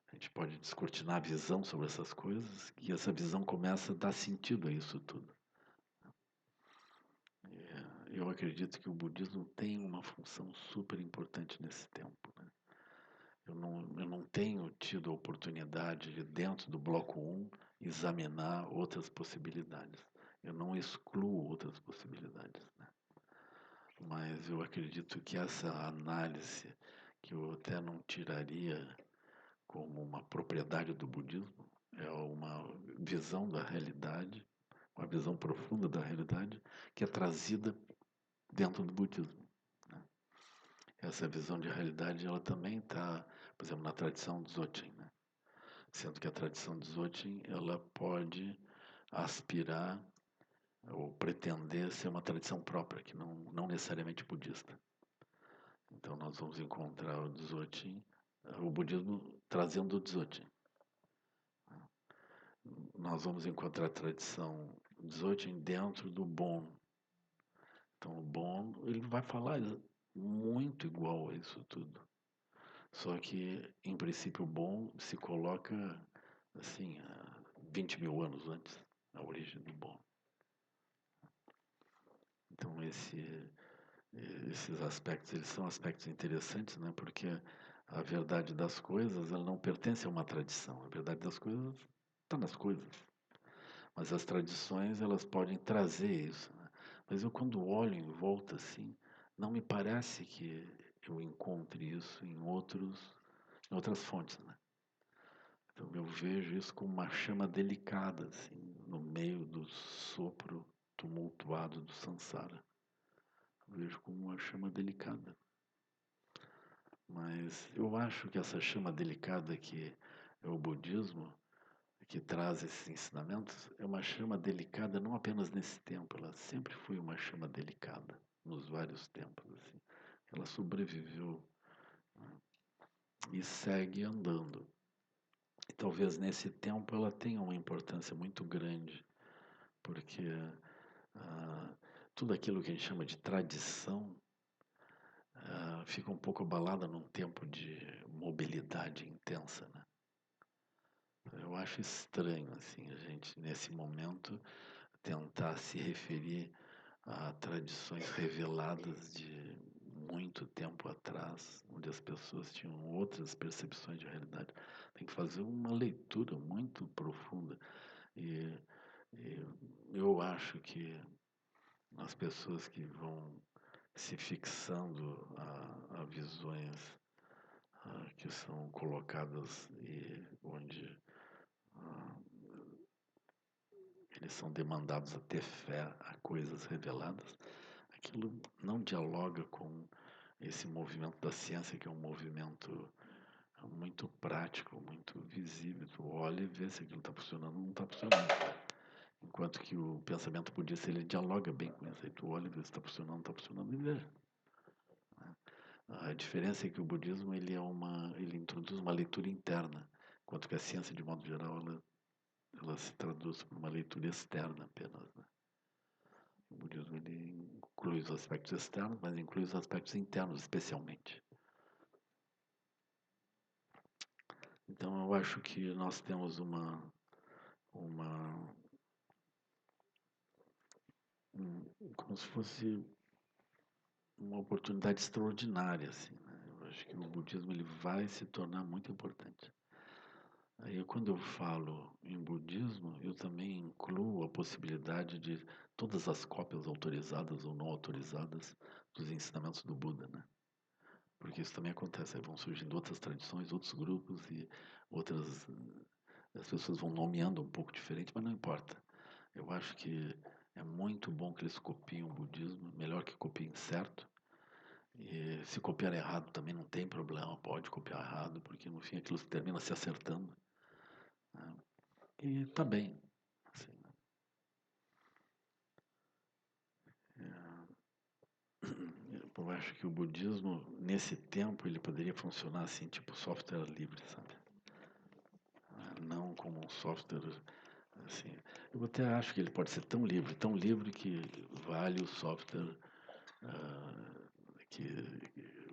a gente pode descortinar a visão sobre essas coisas, e essa visão começa a dar sentido a isso tudo. Eu acredito que o budismo tem uma função super importante nesse tempo, né? Eu não tenho tido a oportunidade de, dentro do bloco 1, examinar outras possibilidades. Eu não excluo outras possibilidades, né? Mas eu acredito que essa análise, que eu até não tiraria como uma propriedade do budismo, é uma visão da realidade, uma visão profunda da realidade, que é trazida dentro do budismo, né? Essa visão de realidade, ela também está, por exemplo, na tradição Dzogchen, né? Sendo que a tradição Dzogchen, ela pode aspirar ou pretender ser uma tradição própria, que não necessariamente budista. Então nós vamos encontrar o Dzogchen, o budismo trazendo o Dzogchen. Nós vamos encontrar a tradição Dzogchen dentro do Bon. Então o Bon, ele vai falar muito igual a isso tudo. Só que, em princípio, o Bon se coloca assim, 20 mil anos antes, a origem do Bon. Então esses aspectos, eles são aspectos interessantes, né? Porque a verdade das coisas, ela não pertence a uma tradição. A verdade das coisas está nas coisas. Mas as tradições, elas podem trazer isso, né? Mas eu, quando olho em volta assim, não me parece que eu encontre isso em outras fontes, né? Então eu vejo isso como uma chama delicada, assim, no meio do sopro tumultuado do samsara. Eu vejo como uma chama delicada. Mas eu acho que essa chama delicada que é o budismo, que traz esses ensinamentos, é uma chama delicada não apenas nesse tempo, ela sempre foi uma chama delicada nos vários tempos, assim. Ela sobreviveu, né, e segue andando. E talvez nesse tempo ela tenha uma importância muito grande, porque ah, tudo aquilo que a gente chama de tradição fica um pouco abalada num tempo de mobilidade intensa, né? Eu acho estranho, assim, a gente, nesse momento, tentar se referir a tradições reveladas de muito tempo atrás, onde as pessoas tinham outras percepções de realidade. Tem que fazer uma leitura muito profunda. E, e eu acho que as pessoas que vão se fixando a visões que são colocadas e onde ah, eles são demandados a ter fé a coisas reveladas, aquilo não dialoga com esse movimento da ciência, que é um movimento muito prático, muito visível. Tu olha e vê se aquilo está funcionando ou não está funcionando. Enquanto que o pensamento budista, ele dialoga bem com isso. Aí tu olha e vê se está funcionando ou não está funcionando e vê. A diferença é que o budismo ele introduz uma leitura interna, enquanto que a ciência, de modo geral, ela se traduz por uma leitura externa apenas, né? O budismo ele inclui os aspectos externos, mas inclui os aspectos internos especialmente. Então eu acho que nós temos uma como se fosse uma oportunidade extraordinária, assim, né? Eu acho que o budismo ele vai se tornar muito importante. Aí, quando eu falo em budismo, eu também incluo a possibilidade de todas as cópias autorizadas ou não autorizadas dos ensinamentos do Buda, né? Porque isso também acontece, aí vão surgindo outras tradições, outros grupos e outras. As pessoas vão nomeando um pouco diferente, mas não importa. Eu acho que é muito bom que eles copiem o budismo, melhor que copiem certo. E se copiar errado também não tem problema, pode copiar errado, porque no fim aquilo termina se acertando, né? E tá bem. Assim, né? Eu acho que o budismo, nesse tempo, ele poderia funcionar assim, tipo software livre, sabe? Não como um software assim. Eu até acho que ele pode ser tão livre que vale o software, ah, que,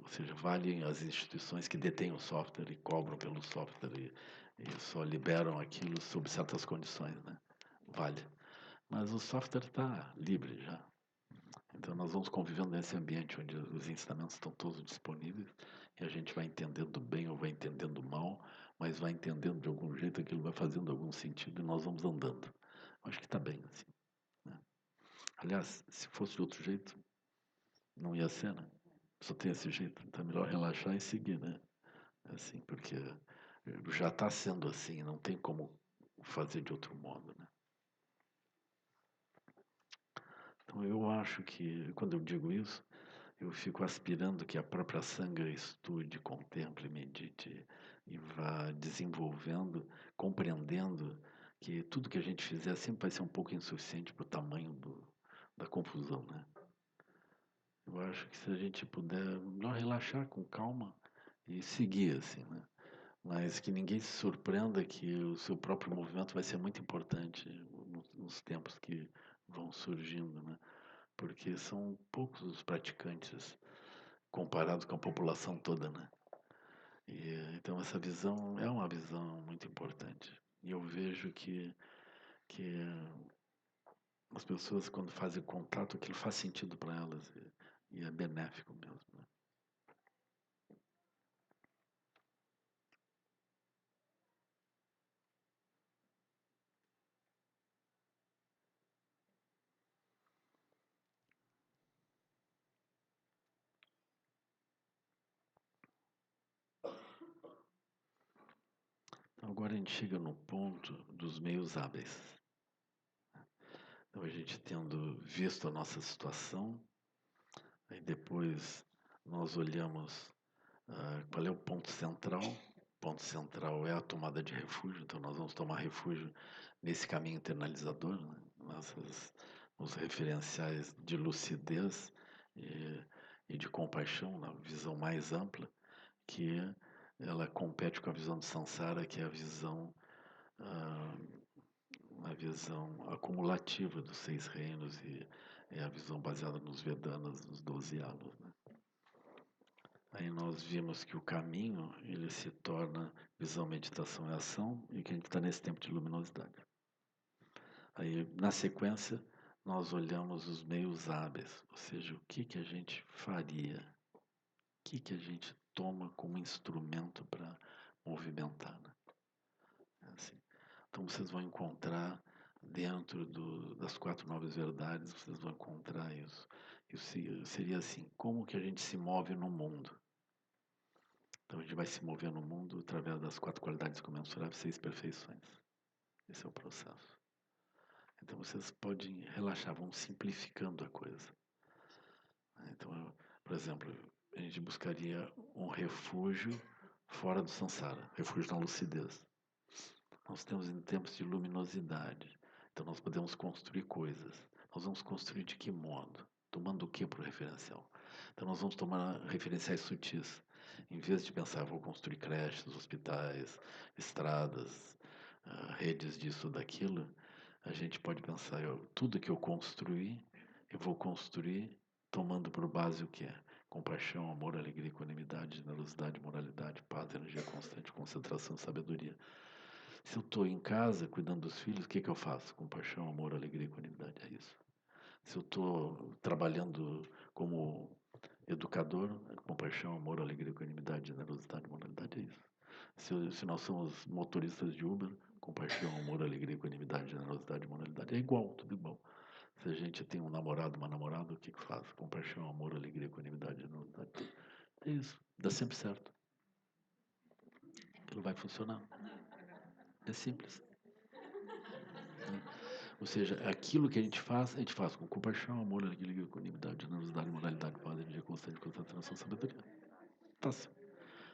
ou seja, valem as instituições que detêm o software e cobram pelo software e só liberam aquilo sob certas condições, né? Vale. Mas o software está livre já. Então nós vamos convivendo nesse ambiente onde os ensinamentos estão todos disponíveis e a gente vai entendendo bem ou vai entendendo mal, mas vai entendendo de algum jeito, aquilo vai fazendo algum sentido e nós vamos andando. Acho que está bem assim, né? Aliás, se fosse de outro jeito, não ia ser, né? Só tem esse jeito, então é melhor relaxar e seguir, né? Assim, porque já está sendo assim, não tem como fazer de outro modo, né? Então eu acho que, quando eu digo isso, eu fico aspirando que a própria Sangha estude, contemple, medite e vá desenvolvendo, compreendendo que tudo que a gente fizer sempre vai ser um pouco insuficiente para o tamanho da confusão, né? Eu acho que se a gente puder melhor relaxar com calma e seguir assim, né? Mas que ninguém se surpreenda que o seu próprio movimento vai ser muito importante nos tempos que vão surgindo, né? Porque são poucos os praticantes comparado com a população toda, né? E, então essa visão é uma visão muito importante. E eu vejo que as pessoas quando fazem contato, aquilo faz sentido para elas e é benéfico mesmo, né? Então agora a gente chega no ponto dos meios hábeis. Então a gente tendo visto a nossa situação, aí depois nós olhamos qual é o ponto central. O ponto central é a tomada de refúgio, então nós vamos tomar refúgio nesse caminho internalizador, né? Nos referenciais de lucidez e, e de compaixão, na visão mais ampla, que ela compete com a visão de Sansara, que é ah, a visão acumulativa dos seis reinos e é a visão baseada nos Vedanas, nos 12 yalos, né? Aí nós vimos que o caminho ele se torna visão, meditação e ação e que a gente está nesse tempo de luminosidade. Aí na sequência nós olhamos os meios hábeis, ou seja, o que que a gente faria, o que que a gente toma como instrumento para movimentar, né? Assim. Então vocês vão encontrar dentro das quatro novas verdades, vocês vão encontrar isso. Isso seria assim, como que a gente se move no mundo? Então a gente vai se mover no mundo através das quatro qualidades comensuráveis, seis perfeições. Esse é o processo. Então vocês podem relaxar, vão simplificando a coisa. Então, por exemplo, a gente buscaria um refúgio fora do samsara, refúgio na lucidez. Nós temos em tempos de luminosidade, então nós podemos construir coisas. Nós vamos construir de que modo? Tomando o que para o referencial? Então nós vamos tomar referenciais sutis. Em vez de pensar, vou construir creches, hospitais, estradas, redes disso, daquilo, a gente pode pensar, tudo que eu construí, eu vou construir tomando por base o que é? Compaixão, amor, alegria, equanimidade, generosidade, moralidade, paz, energia constante, concentração, sabedoria. Se eu estou em casa cuidando dos filhos, o que que eu faço? Compaixão, amor, alegria, equanimidade, é isso. Se eu estou trabalhando como educador, compaixão, amor, alegria, equanimidade, generosidade, moralidade, é isso. Se nós somos motoristas de Uber, compaixão, amor, alegria, equanimidade, generosidade, moralidade, é igual, tudo igual. Se a gente tem um namorado, uma namorada, o que que faz? Compaixão, amor, alegria, equanimidade, generosidade. É isso, dá sempre certo. Aquilo vai funcionar. É simples. Ou seja, aquilo que a gente faz com compaixão, amor, alegria, equanimidade, generosidade, moralidade, paz, energia constante, concentração, sabedoria. Fácil.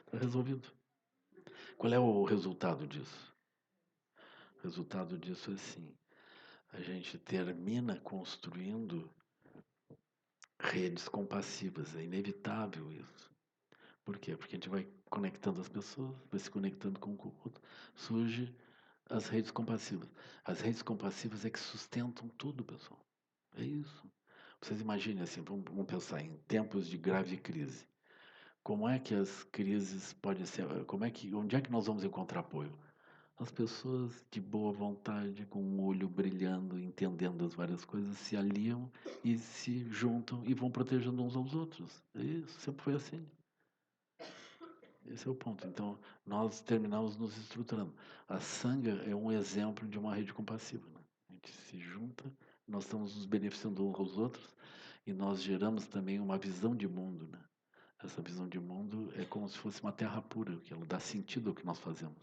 Está resolvido. Qual é o resultado disso? O resultado disso é assim: a gente termina construindo redes compassivas. É inevitável isso. Por quê? Porque a gente vai conectando as pessoas, vai se conectando com o outro, surge as redes compassivas. As redes compassivas é que sustentam tudo, pessoal. É isso. Vocês imaginem assim, vamos pensar em tempos de grave crise. Como é que as crises podem ser, onde é que nós vamos encontrar apoio? As pessoas de boa vontade, com o olho brilhando, entendendo as várias coisas, se aliam e se juntam e vão protegendo uns aos outros. É isso, sempre foi assim. Esse é o ponto. Então, nós terminamos nos estruturando. A Sangha é um exemplo de uma rede compassiva, né? A gente se junta, nós estamos nos beneficiando uns aos outros e nós geramos também uma visão de mundo, né? Essa visão de mundo é como se fosse uma terra pura, que ela dá sentido ao que nós fazemos.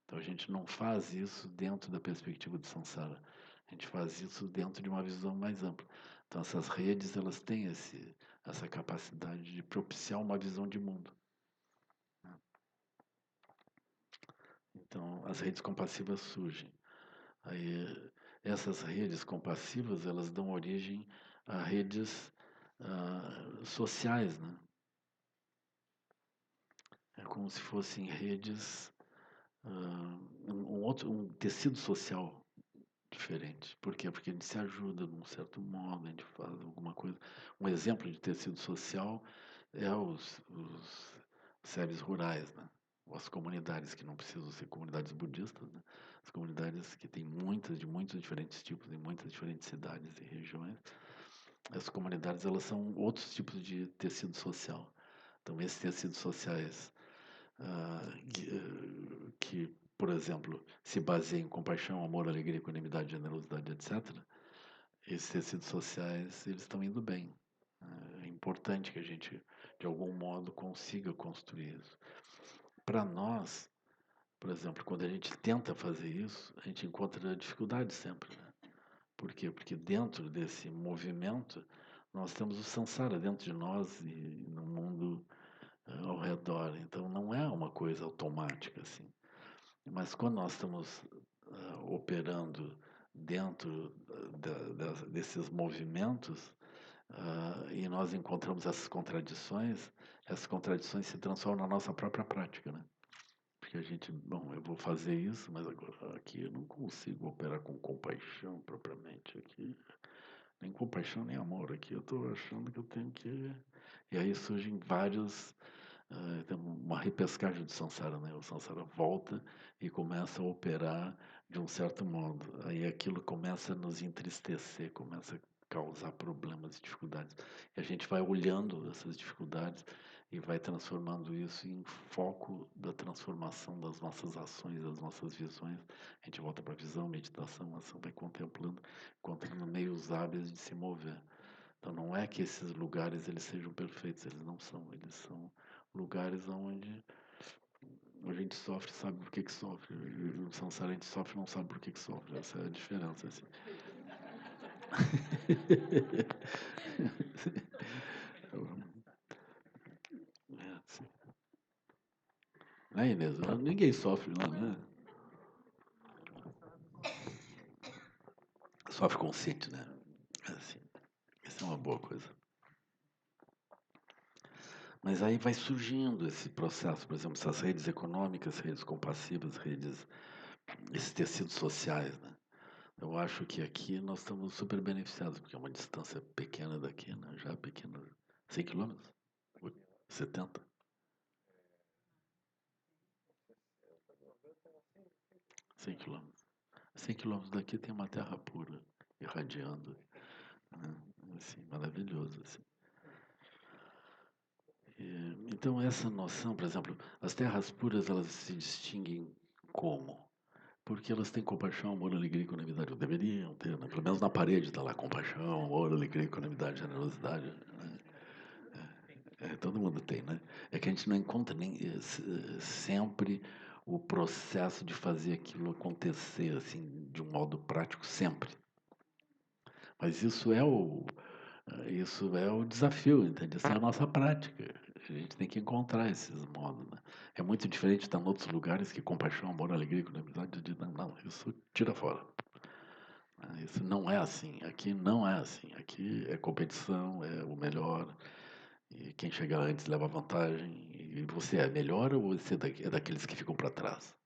Então, a gente não faz isso dentro da perspectiva de samsara. A gente faz isso dentro de uma visão mais ampla. Então, essas redes, elas têm essa capacidade de propiciar uma visão de mundo. Então, as redes compassivas surgem. Aí, essas redes compassivas, elas dão origem a redes sociais, né? É como se fossem redes, um tecido social diferente. Por quê? Porque a gente se ajuda de um certo modo, a gente faz alguma coisa. Um exemplo de tecido social é os seres rurais, né? As comunidades que não precisam ser comunidades budistas, né? As comunidades que têm de muitos diferentes tipos, em muitas diferentes cidades e regiões. As comunidades, elas são outros tipos de tecido social. Então, esses tecidos sociais que, por exemplo, se baseiam em compaixão, amor, alegria, equanimidade, generosidade, etc., esses tecidos sociais, eles estão indo bem. É importante que a gente, de algum modo, consiga construir isso. Para nós, por exemplo, quando a gente tenta fazer isso, a gente encontra dificuldade sempre, né? Por quê? Porque dentro desse movimento, nós temos o samsara dentro de nós e no mundo ao redor. Então, não é uma coisa automática, assim. Mas quando nós estamos operando dentro desses movimentos e nós encontramos essas contradições se transformam na nossa própria prática, né? Porque a gente, bom, eu vou fazer isso, mas agora aqui eu não consigo operar com compaixão propriamente aqui. Nem compaixão, nem amor aqui. Eu estou achando que eu tenho que... E aí surgem vários tem uma repescagem do samsara, né? O samsara volta e começa a operar de um certo modo. Aí aquilo começa a nos entristecer, começa a causar problemas e dificuldades. E a gente vai olhando essas dificuldades e vai transformando isso em foco da transformação das nossas ações, das nossas visões. A gente volta para a visão, meditação, ação, vai contemplando, encontrando meios hábeis de se mover. Então não é que esses lugares eles sejam perfeitos, eles não são, eles são lugares onde a gente sofre, sabe por que que sofre. E o samsara a gente sofre, não sabe por que que sofre. Essa é a diferença, assim. É, assim. Né, Inês? Ninguém sofre, não, né? Sofre consciente, né? É assim. Isso é uma boa coisa. Mas aí vai surgindo esse processo, por exemplo, essas redes econômicas, redes compassivas, esses tecidos sociais, né? Eu acho que aqui nós estamos super beneficiados, porque é uma distância pequena daqui, né? Já pequena, 100 quilômetros? 70? 100 quilômetros. 100 quilômetros daqui tem uma terra pura, irradiando. né? Assim, maravilhoso, assim. Então essa noção, por exemplo, as terras puras, elas se distinguem como? Porque elas têm compaixão, amor, alegria e equanimidade. Ou deveriam ter, né? Pelo menos na parede está lá, compaixão, amor, alegria, equanimidade, generosidade, né? Todo mundo tem, né? É que a gente não encontra nem sempre o processo de fazer aquilo acontecer, assim, de um modo prático, sempre. Mas isso é o desafio, entende? Essa é a nossa prática. A gente tem que encontrar esses modos, né? É muito diferente de estar em outros lugares que compaixão, amor, alegria, equanimidade, não, isso tira fora. Isso não é assim. Aqui não é assim. Aqui é competição, é o melhor. E quem chega antes leva vantagem. E você é melhor ou você é daqueles que ficam para trás?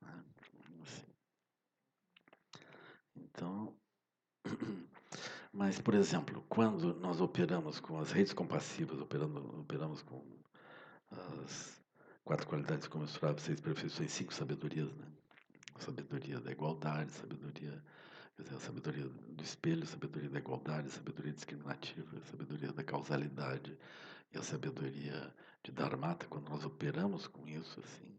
Né? Assim. Então, mas, por exemplo, quando nós operamos com as redes compassivas, operamos com as quatro qualidades comensuráveis, seis perfeições, cinco sabedorias, né? Sabedoria da igualdade, sabedoria, quer dizer, a sabedoria do espelho, sabedoria da igualdade, sabedoria discriminativa, sabedoria da causalidade e a sabedoria de Dharmata, quando nós operamos com isso, assim,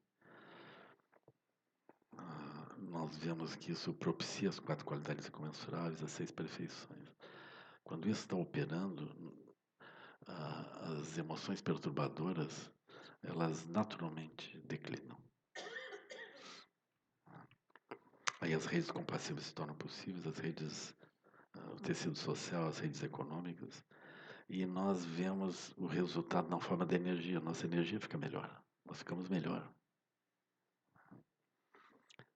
nós vemos que isso propicia as quatro qualidades incomensuráveis, as seis perfeições. Quando isso está operando, as emoções perturbadoras, elas naturalmente declinam. Aí as redes compassivas se tornam possíveis, as redes, o tecido social, as redes econômicas, e nós vemos o resultado na forma da energia. Nossa energia fica melhor, nós ficamos melhor.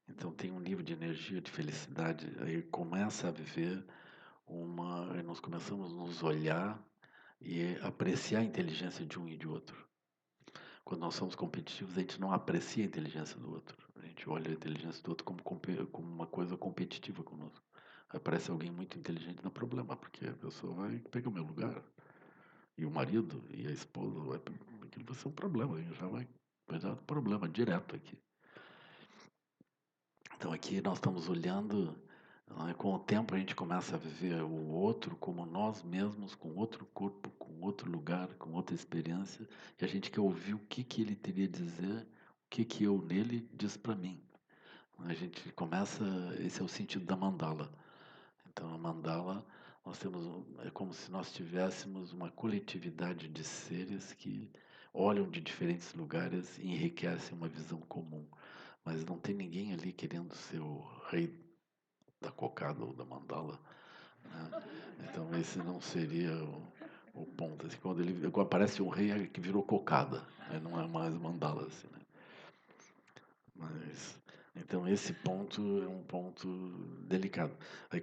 Então tem um nível de energia, de felicidade, aí começa a viver aí nós começamos a nos olhar e apreciar a inteligência de um e de outro. Quando nós somos competitivos, a gente não aprecia a inteligência do outro. A gente olha a inteligência do outro como uma coisa competitiva conosco. Aparece alguém muito inteligente, não é problema, porque a pessoa vai pegar o meu lugar. E o marido e a esposa, aquilo vai ser um problema, vai dar problema direto aqui. Então aqui nós estamos olhando, com o tempo a gente começa a viver o outro como nós mesmos, com outro corpo, com outro lugar, com outra experiência, e a gente quer ouvir o que que ele teria a dizer, o que que eu nele diz para mim. A gente começa, esse é o sentido da mandala. Então a mandala, é como se nós tivéssemos uma coletividade de seres que olham de diferentes lugares e enriquecem uma visão comum. Mas não tem ninguém ali querendo ser o rei da cocada ou da mandala, né? Então esse não seria o ponto. Assim, quando aparece um rei é que virou cocada, né? Não é mais mandala, assim, né? Mas então esse ponto é um ponto delicado. Aí,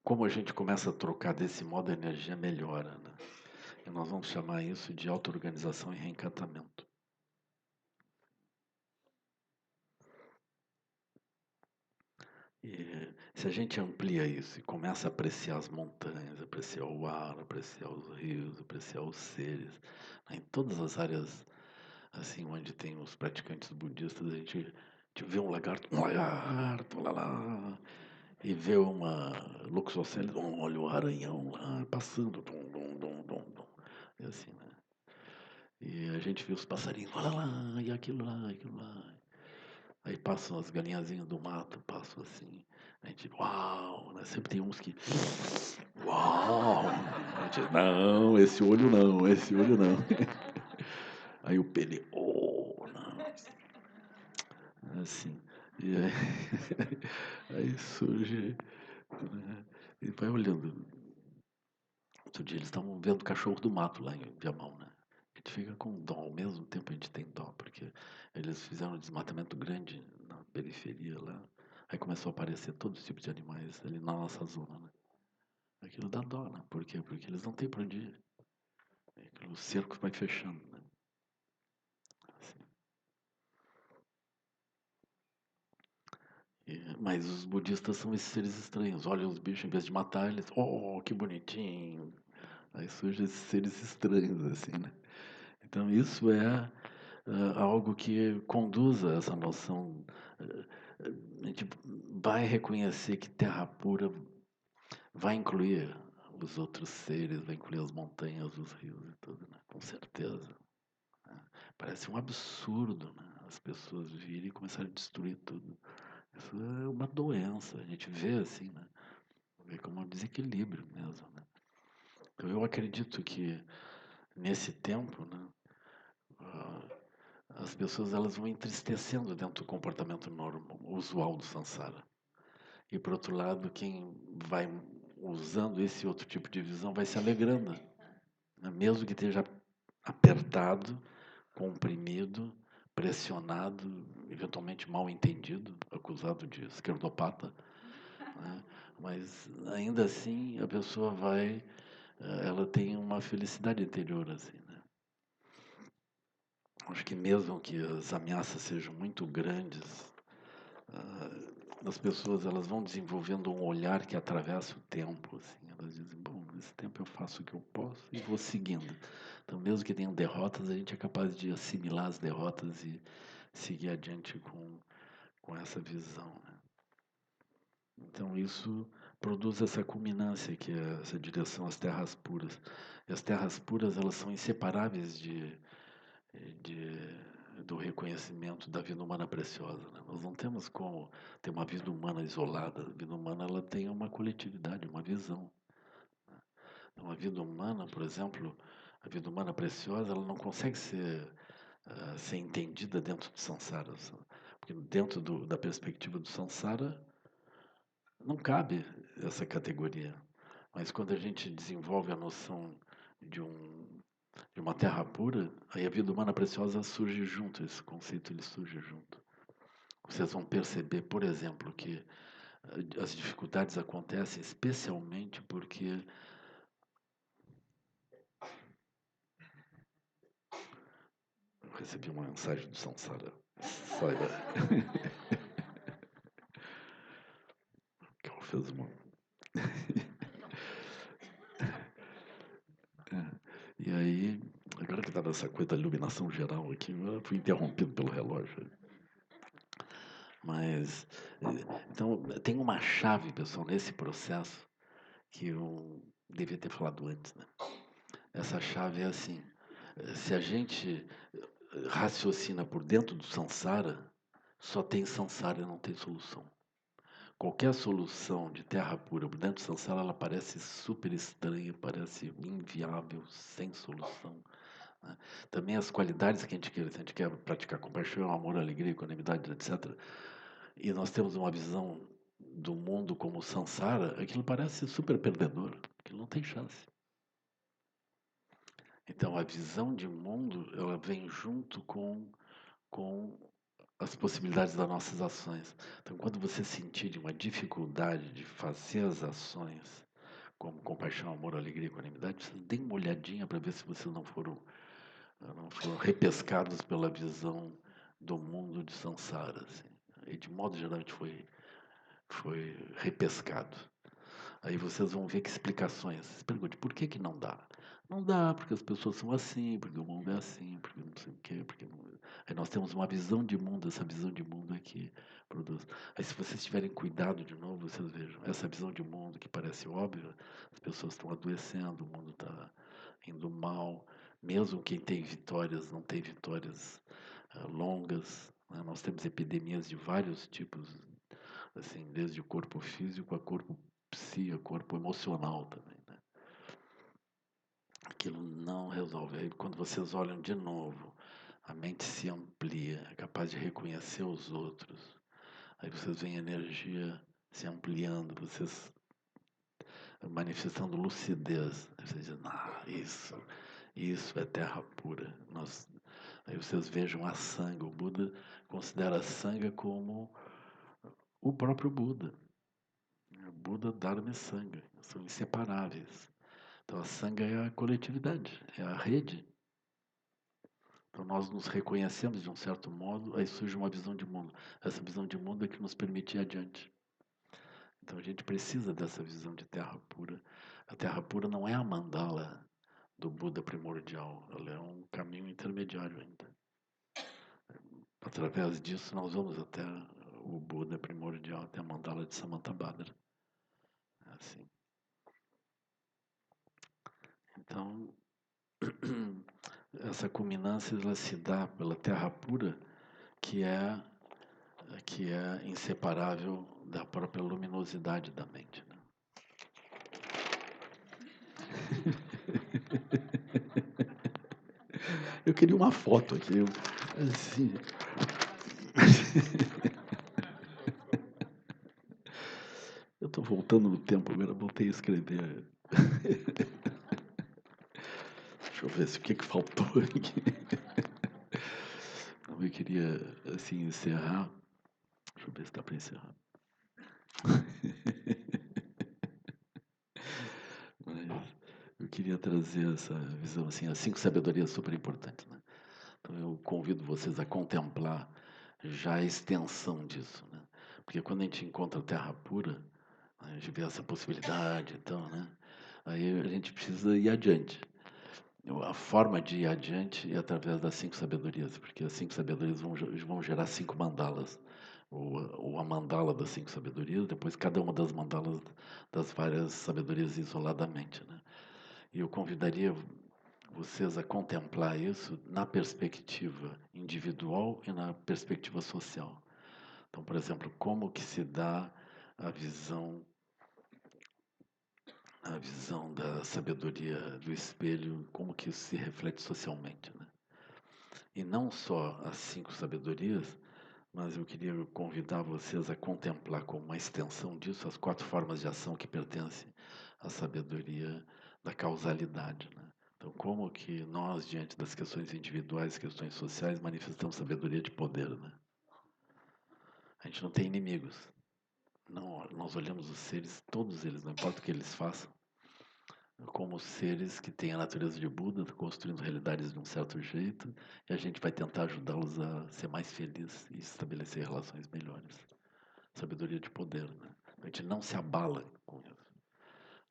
como a gente começa a trocar desse modo, a energia melhora, né? E nós vamos chamar isso de auto-organização e reencantamento. E se a gente amplia isso e começa a apreciar as montanhas, apreciar o ar, apreciar os rios, apreciar os seres, né, em todas as áreas assim onde tem os praticantes budistas, a gente vê um lagarto lá, e vê uma Luxocélia, olha o aranhão lá passando, e assim, né? E a gente vê os passarinhos, olha lá, e aquilo lá, aquilo lá. Aí passam as galinhazinhas do mato, passam assim. A gente, uau, né? Sempre tem uns que, uau. A gente, não, esse olho não, esse olho não. Aí o pele, oh, não. Assim. E aí, aí surge, né? E vai olhando. Outro dia eles estavam vendo o cachorro do mato lá em Viamão, né? A gente fica com dó, ao mesmo tempo a gente tem dó, porque eles fizeram um desmatamento grande na periferia lá. Aí começou a aparecer todos os tipos de animais ali na nossa zona, né? Aquilo dá dó, né? Por quê? Porque eles não têm pra onde ir. O cerco vai fechando, né? Assim. Mas os budistas são esses seres estranhos. Olham os bichos, em vez de matar, eles, oh, que bonitinho. Aí surgem esses seres estranhos, assim, né? Então isso é algo que conduza essa noção. A gente vai reconhecer que terra pura vai incluir os outros seres, vai incluir as montanhas, os rios e tudo, né? Com certeza. Né? Parece um absurdo, né? As pessoas virem e começarem a destruir tudo. Isso é uma doença, a gente vê assim, né? Vê como um desequilíbrio mesmo, né? Então eu acredito que nesse tempo, né? ah, as pessoas elas vão entristecendo dentro do comportamento normal, usual do samsara. E por outro lado, quem vai usando esse outro tipo de visão vai se alegrando, né? Mesmo que esteja apertado, comprimido, pressionado, eventualmente mal entendido, acusado de esquerdopata, né? Mas ainda assim a pessoa vai, ela tem uma felicidade interior assim, né? Acho que mesmo que as ameaças sejam muito grandes, as pessoas elas vão desenvolvendo um olhar que atravessa o tempo, assim. Elas dizem, bom, nesse tempo eu faço o que eu posso e vou seguindo. Então, mesmo que tenham derrotas, a gente é capaz de assimilar as derrotas e seguir adiante com essa visão, né? Então, isso produz essa culminância, que é essa direção às terras puras. E as terras puras, elas são inseparáveis do reconhecimento da vida humana preciosa, né? Nós não temos como ter uma vida humana isolada. A vida humana ela tem uma coletividade, uma visão. Então, a vida humana, por exemplo, a vida humana preciosa, ela não consegue ser entendida dentro do samsara, porque dentro da perspectiva do samsara não cabe essa categoria. Mas quando a gente desenvolve a noção de de uma terra pura, aí a vida humana preciosa surge junto, esse conceito ele surge junto. Vocês vão perceber, por exemplo, que as dificuldades acontecem especialmente porque eu recebi uma mensagem do Samsara. Saiba que ela fez uma. E aí, agora que está nessa coisa da iluminação geral aqui, eu fui interrompido pelo relógio. Mas, então, tem uma chave, pessoal, nesse processo que eu devia ter falado antes, né? Essa chave é assim: se a gente raciocina por dentro do samsara, só tem samsara e não tem solução. Qualquer solução de terra pura por dentro do samsara, ela parece super estranha, parece inviável, sem solução, né? Também as qualidades que a gente quer, se a gente quer praticar compaixão, amor, alegria, equanimidade, etc. E nós temos uma visão do mundo como samsara, aquilo parece super perdedor, aquilo não tem chance. Então, a visão de mundo, ela vem junto com as possibilidades das nossas ações. Então, quando você sentir uma dificuldade de fazer as ações, como compaixão, amor, alegria, equanimidade, você dê uma olhadinha para ver se vocês não foram repescados pela visão do mundo de samsara. Assim. E, de modo geral, a gente foi repescado. Aí vocês vão ver que explicações. Se pergunte, por que que não dá? Não dá porque as pessoas são assim, porque o mundo é assim, porque não sei o quê, porque não... Aí nós temos uma visão de mundo, essa visão de mundo é que produz. Aí se vocês tiverem cuidado de novo, vocês vejam, essa visão de mundo que parece óbvia, as pessoas estão adoecendo, o mundo está indo mal, mesmo quem tem vitórias, não tem vitórias longas, né? Nós temos epidemias de vários tipos, assim, desde o corpo físico a corpo psi, corpo emocional também, né? Aquilo não resolve. Aí quando vocês olham de novo, a mente se amplia, é capaz de reconhecer os outros. Aí vocês veem a energia se ampliando, vocês manifestando lucidez. Aí vocês dizem, isso é terra pura. Aí vocês vejam a sanga. O Buda considera a sanga como o próprio Buda. O Buda, Dharma e Sangha são inseparáveis. Então a Sangha é a coletividade, é a rede. Então nós nos reconhecemos de um certo modo, aí surge uma visão de mundo. Essa visão de mundo é que nos permite ir adiante. Então a gente precisa dessa visão de terra pura. A terra pura não é a mandala do Buda primordial, ela é um caminho intermediário ainda. Através disso nós vamos até o Buda primordial, até a mandala de Samantabhadra. É assim. Então, essa culminância ela se dá pela terra pura, que é inseparável da própria luminosidade da mente, né? Eu queria uma foto aqui, assim. Eu estou voltando no tempo agora, voltei a escrever. Deixa eu ver se o que faltou aqui. Eu queria, assim, encerrar. Deixa eu ver se dá para encerrar. Mas eu queria trazer essa visão, assim, as 5 sabedorias super importantes, né? Então eu convido vocês a contemplar já a extensão disso, né? Porque quando a gente encontra a terra pura, a gente vê essa possibilidade, então, né? Aí a gente precisa ir adiante. A forma de ir adiante é através das 5 sabedorias, porque as 5 sabedorias vão gerar 5 mandalas. Ou a mandala das 5 sabedorias, depois cada uma das mandalas das várias sabedorias isoladamente, né? E eu convidaria vocês a contemplar isso na perspectiva individual e na perspectiva social. Então, por exemplo, como que se dá a visão da sabedoria do espelho, como que isso se reflete socialmente, né? E não só as 5 sabedorias, mas eu queria convidar vocês a contemplar como uma extensão disso as 4 formas de ação que pertencem à sabedoria da causalidade, né? Então, como que nós, diante das questões individuais, questões sociais, manifestamos sabedoria de poder, né? A gente não tem inimigos. Não, nós olhamos os seres, todos eles, não importa o que eles façam, como seres que têm a natureza de Buda, construindo realidades de um certo jeito, e a gente vai tentar ajudá-los a ser mais felizes e estabelecer relações melhores. Sabedoria de poder, né? A gente não se abala com isso,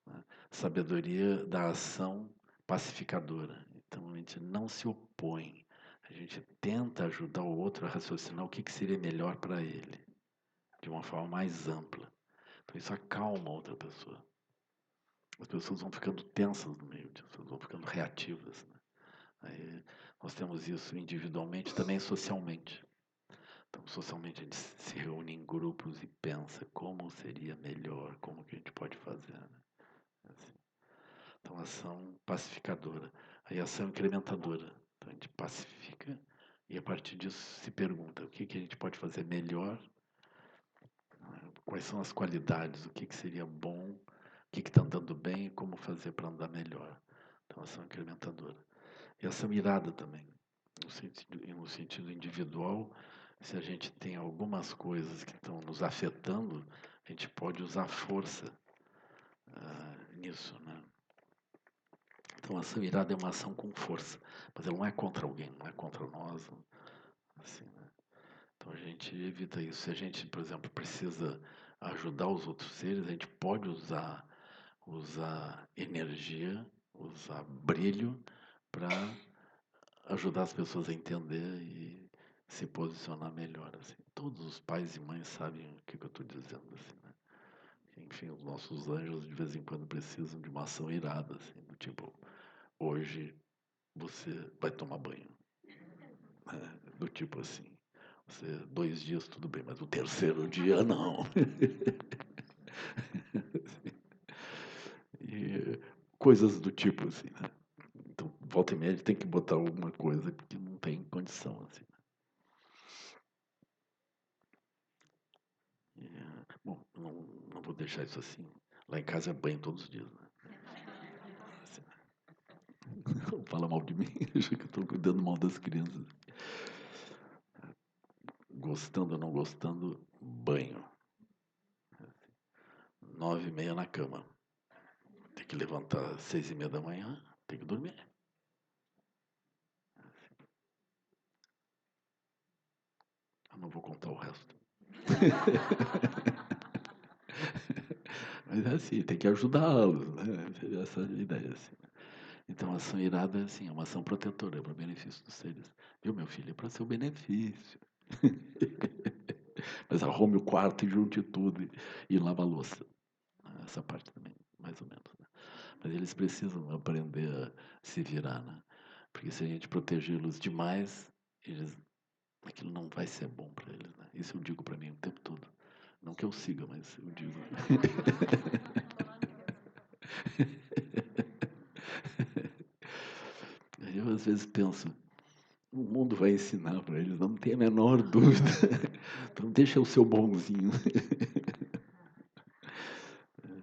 né? Sabedoria da ação pacificadora. Então a gente não se opõe, a gente tenta ajudar o outro a raciocinar o que seria melhor para ele, de uma forma mais ampla. Então isso acalma a outra pessoa. As pessoas vão ficando tensas no meio disso, elas vão ficando reativas, né? Aí nós temos isso individualmente e também socialmente. Então, socialmente a gente se reúne em grupos e pensa como seria melhor, como que a gente pode fazer, né? Assim. Então, ação pacificadora. Aí, ação incrementadora. Então, a gente pacifica e a partir disso se pergunta o que a gente pode fazer melhor, né? Quais são as qualidades, o que seria bom, o que está andando bem e como fazer para andar melhor. Então, ação incrementadora. E ação irada também, no sentido individual. Se a gente tem algumas coisas que estão nos afetando, a gente pode usar força nisso, né? Então, a ação irada é uma ação com força, mas ela não é contra alguém, não é contra nós, assim, né? Então, a gente evita isso. Se a gente, por exemplo, precisa ajudar os outros seres, a gente pode usar energia, usar brilho para ajudar as pessoas a entender e se posicionar melhor, assim. Todos os pais e mães sabem o que eu estou dizendo, assim, né? Enfim, os nossos anjos de vez em quando precisam de uma ação irada, assim, do tipo, hoje você vai tomar banho, né? Do tipo assim, você 2 dias tudo bem, mas o terceiro dia não. E coisas do tipo assim, né? Então, volta e meia tem que botar alguma coisa que não tem condição, assim. Bom, não vou deixar isso assim. Lá em casa é banho todos os dias, né? Assim, não fala mal de mim, acho que eu estou cuidando mal das crianças. Gostando ou não gostando, banho. 9h30 na cama. Tem que levantar às 6h30 da manhã, tem que dormir. Eu não vou contar o resto. Mas é assim, tem que ajudá-los, né? Essa é a ideia, assim. Então, a ação irada é assim, é uma ação protetora, é para o benefício dos seres. Viu, meu filho? É para seu benefício. Mas arrume o quarto e junte tudo e lava a louça. Essa parte também, mais ou menos, né? Mas eles precisam aprender a se virar, né? Porque se a gente protegê-los demais, eles, aquilo não vai ser bom para eles, né? Isso eu digo para mim o tempo todo. Não que eu siga, mas eu digo. Eu às vezes penso, o mundo vai ensinar para eles, não tem a menor dúvida. Então deixa eu ser o bonzinho.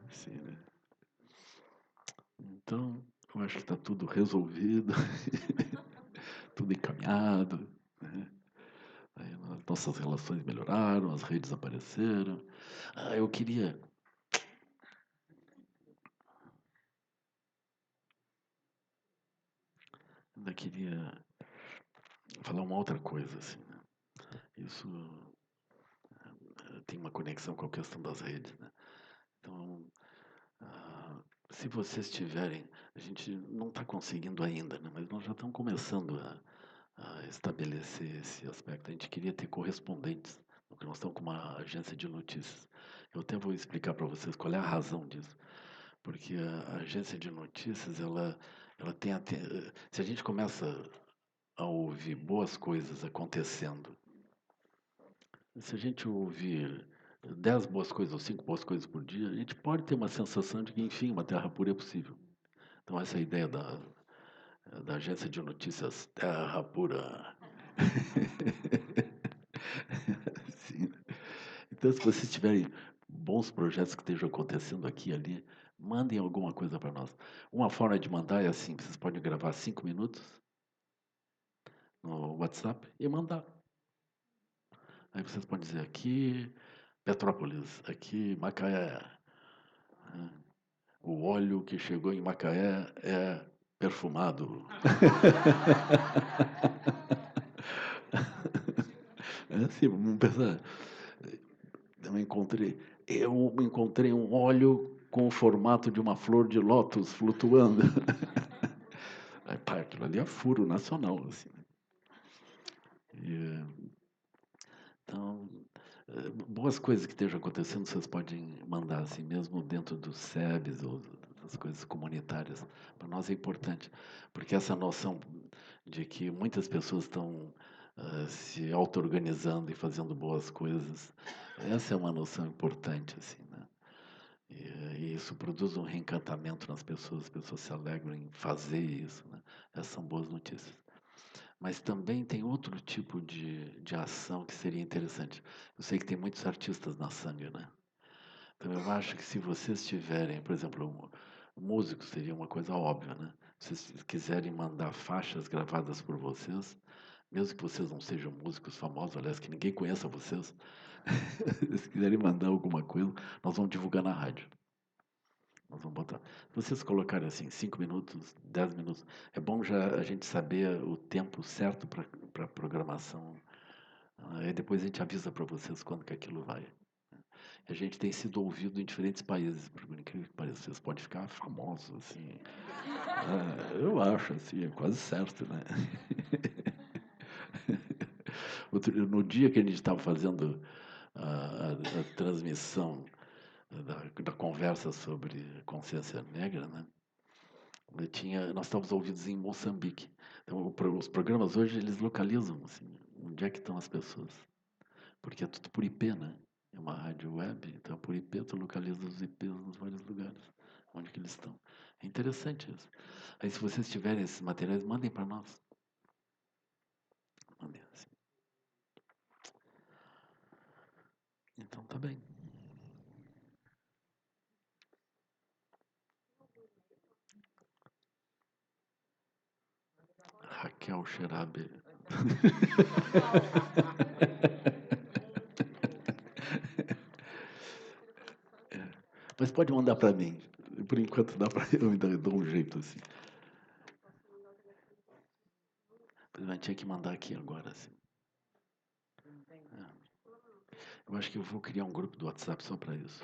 Assim, né? Então, eu acho que está tudo resolvido, tudo encaminhado, né? Aí nossas relações melhoraram, as redes apareceram. Ah, eu ainda queria falar uma outra coisa, assim, né? Isso tem uma conexão com a questão das redes, né? Então, ah, se vocês tiverem, a gente não está conseguindo ainda, né? Mas nós já estamos começando a estabelecer esse aspecto. A gente queria ter correspondentes, porque nós estamos com uma agência de notícias. Eu até vou explicar para vocês qual é a razão disso. Porque a agência de notícias, ela tem se a gente começa a ouvir boas coisas acontecendo, se a gente ouvir 10 boas coisas ou 5 boas coisas por dia, a gente pode ter uma sensação de que, enfim, uma terra pura é possível. Então, essa é a ideia da agência de notícias Terra Pura. Sim. Então, se vocês tiverem bons projetos que estejam acontecendo aqui e ali, mandem alguma coisa para nós. Uma forma de mandar é assim: vocês podem gravar 5 minutos no WhatsApp e mandar. Aí vocês podem dizer aqui Petrópolis, aqui Macaé. Né? O óleo que chegou em Macaé é perfumado. É assim, vamos pensar. Eu encontrei um óleo com o formato de uma flor de lótus flutuando. Aí, pá, aquilo ali é furo nacional, assim. E, então, boas coisas que estejam acontecendo, vocês podem mandar assim, mesmo dentro dos SEBs ou das coisas comunitárias. Para nós é importante, porque essa noção de que muitas pessoas estão se auto-organizando e fazendo boas coisas, essa é uma noção importante, assim, né? E isso produz um reencantamento nas pessoas, as pessoas se alegram em fazer isso, né? Essas são boas notícias. Mas também tem outro tipo de ação que seria interessante. Eu sei que tem muitos artistas na sangue, né? Então eu acho que se vocês tiverem, por exemplo, músicos seria uma coisa óbvia, né? Se vocês quiserem mandar faixas gravadas por vocês, mesmo que vocês não sejam músicos famosos, aliás, que ninguém conheça vocês, se quiserem mandar alguma coisa, nós vamos divulgar na rádio. Nós vamos botar. Se vocês colocarem assim, 5 minutos, 10 minutos, é bom já a gente saber o tempo certo para a programação. Aí depois a gente avisa para vocês quando que aquilo vai. A gente tem sido ouvido em diferentes países, por incrível que pareça. Vocês podem ficar famosos, assim. Eu acho, assim, é quase certo, né? No dia que a gente estava fazendo a transmissão da conversa sobre consciência negra, né? Nós estávamos ouvidos em Moçambique. Então, os programas hoje, eles localizam, assim, onde é que estão as pessoas. Porque é tudo por IP, né? É uma rádio web, então por IP tu localiza os IPs nos vários lugares. Onde que eles estão. É interessante isso. Aí se vocês tiverem esses materiais, mandem para nós. Mandem assim. Então tá bem. Raquel Xerabe. Mas pode mandar para mim. Por enquanto dá para eu ainda dou um jeito assim. Mas vai ter que mandar aqui agora assim. É. Eu acho que eu vou criar um grupo do WhatsApp só para isso.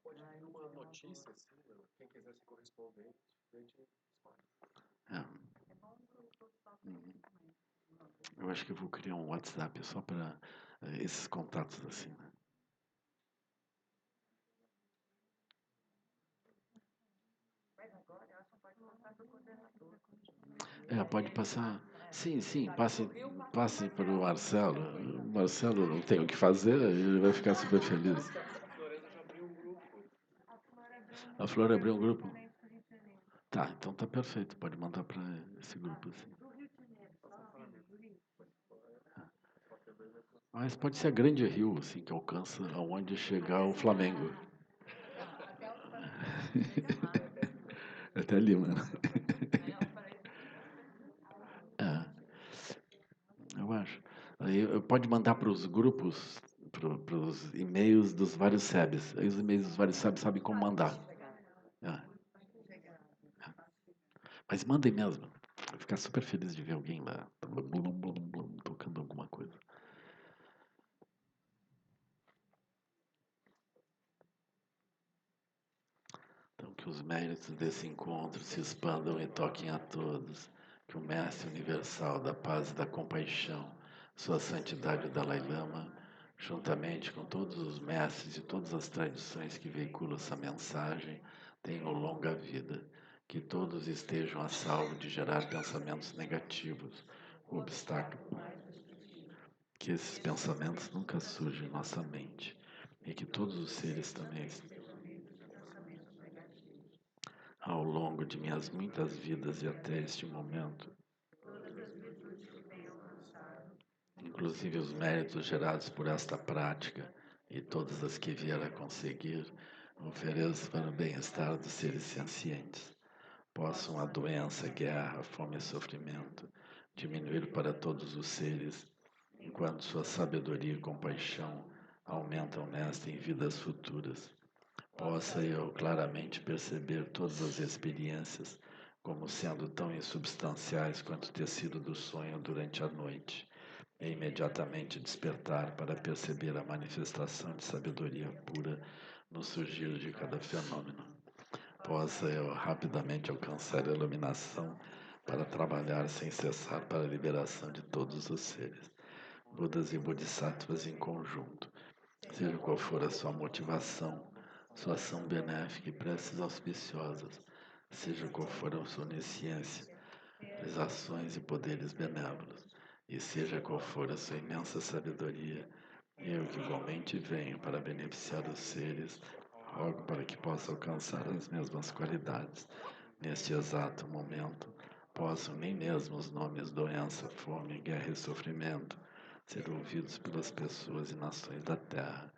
Pode vir uma notícia, assim, quem quiser ser correspondente, a gente é. Eu acho que eu vou criar um WhatsApp só para esses contatos assim, né? Pode passar. Sim, sim, passe para o Marcelo. O Marcelo não tem o que fazer, ele vai ficar super feliz. A Flor abriu um grupo. Tá, então tá perfeito. Pode mandar para esse grupo assim. Mas pode ser a Grande Rio, assim, que alcança aonde chegar o Flamengo. Até ali, mano. É, eu acho. Aí pode mandar para os grupos, para os e-mails dos vários SEBs. Aí os e-mails dos vários SEBs sabem como mandar. É. Mas mandem mesmo. Vou ficar super feliz de ver alguém lá blum, blum, blum, tocando alguma coisa. Então, que os méritos desse encontro se expandam e toquem a todos. Que o Mestre Universal da Paz e da Compaixão, Sua Santidade o Dalai Lama, juntamente com todos os mestres e todas as tradições que veiculam essa mensagem, tenham longa vida. Que todos estejam a salvo de gerar pensamentos negativos, obstáculos. Que esses pensamentos nunca surjam em nossa mente. E que todos os seres também ao longo de minhas muitas vidas e até este momento, inclusive os méritos gerados por esta prática e todas as que vier a conseguir, ofereço para o bem-estar dos seres sencientes. Possam a doença, guerra, fome e sofrimento diminuir para todos os seres, enquanto sua sabedoria e compaixão aumentam nesta em vidas futuras. Possa eu claramente perceber todas as experiências como sendo tão insubstanciais quanto o tecido do sonho durante a noite, e imediatamente despertar para perceber a manifestação de sabedoria pura no surgir de cada fenômeno. Possa eu rapidamente alcançar a iluminação para trabalhar sem cessar para a liberação de todos os seres, Budas e Bodhisattvas em conjunto, seja qual for a sua motivação, sua ação benéfica e preces auspiciosas, seja qual for a sua onisciência, as ações e poderes benévolos, e seja qual for a sua imensa sabedoria, eu que igualmente venho para beneficiar os seres, rogo para que possa alcançar as mesmas qualidades neste exato momento. Possam nem mesmo os nomes doença, fome, guerra e sofrimento ser ouvidos pelas pessoas e nações da Terra,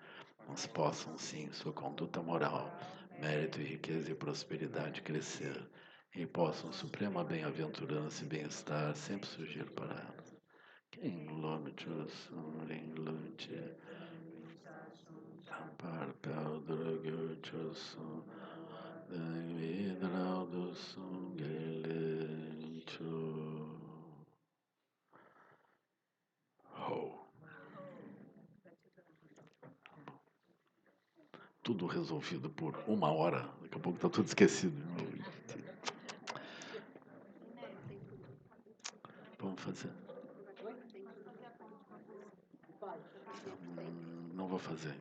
mas possam sim sua conduta moral, mérito e riqueza e prosperidade crescer, e possam suprema bem-aventurança e bem-estar sempre surgir para elas. Quem longe ring lunche, tampar pel dragio chosun, vidrau do sungelencho. Oh. Tudo resolvido por 1 hora. Daqui a pouco tá tudo esquecido. Vamos fazer. Não vou fazer.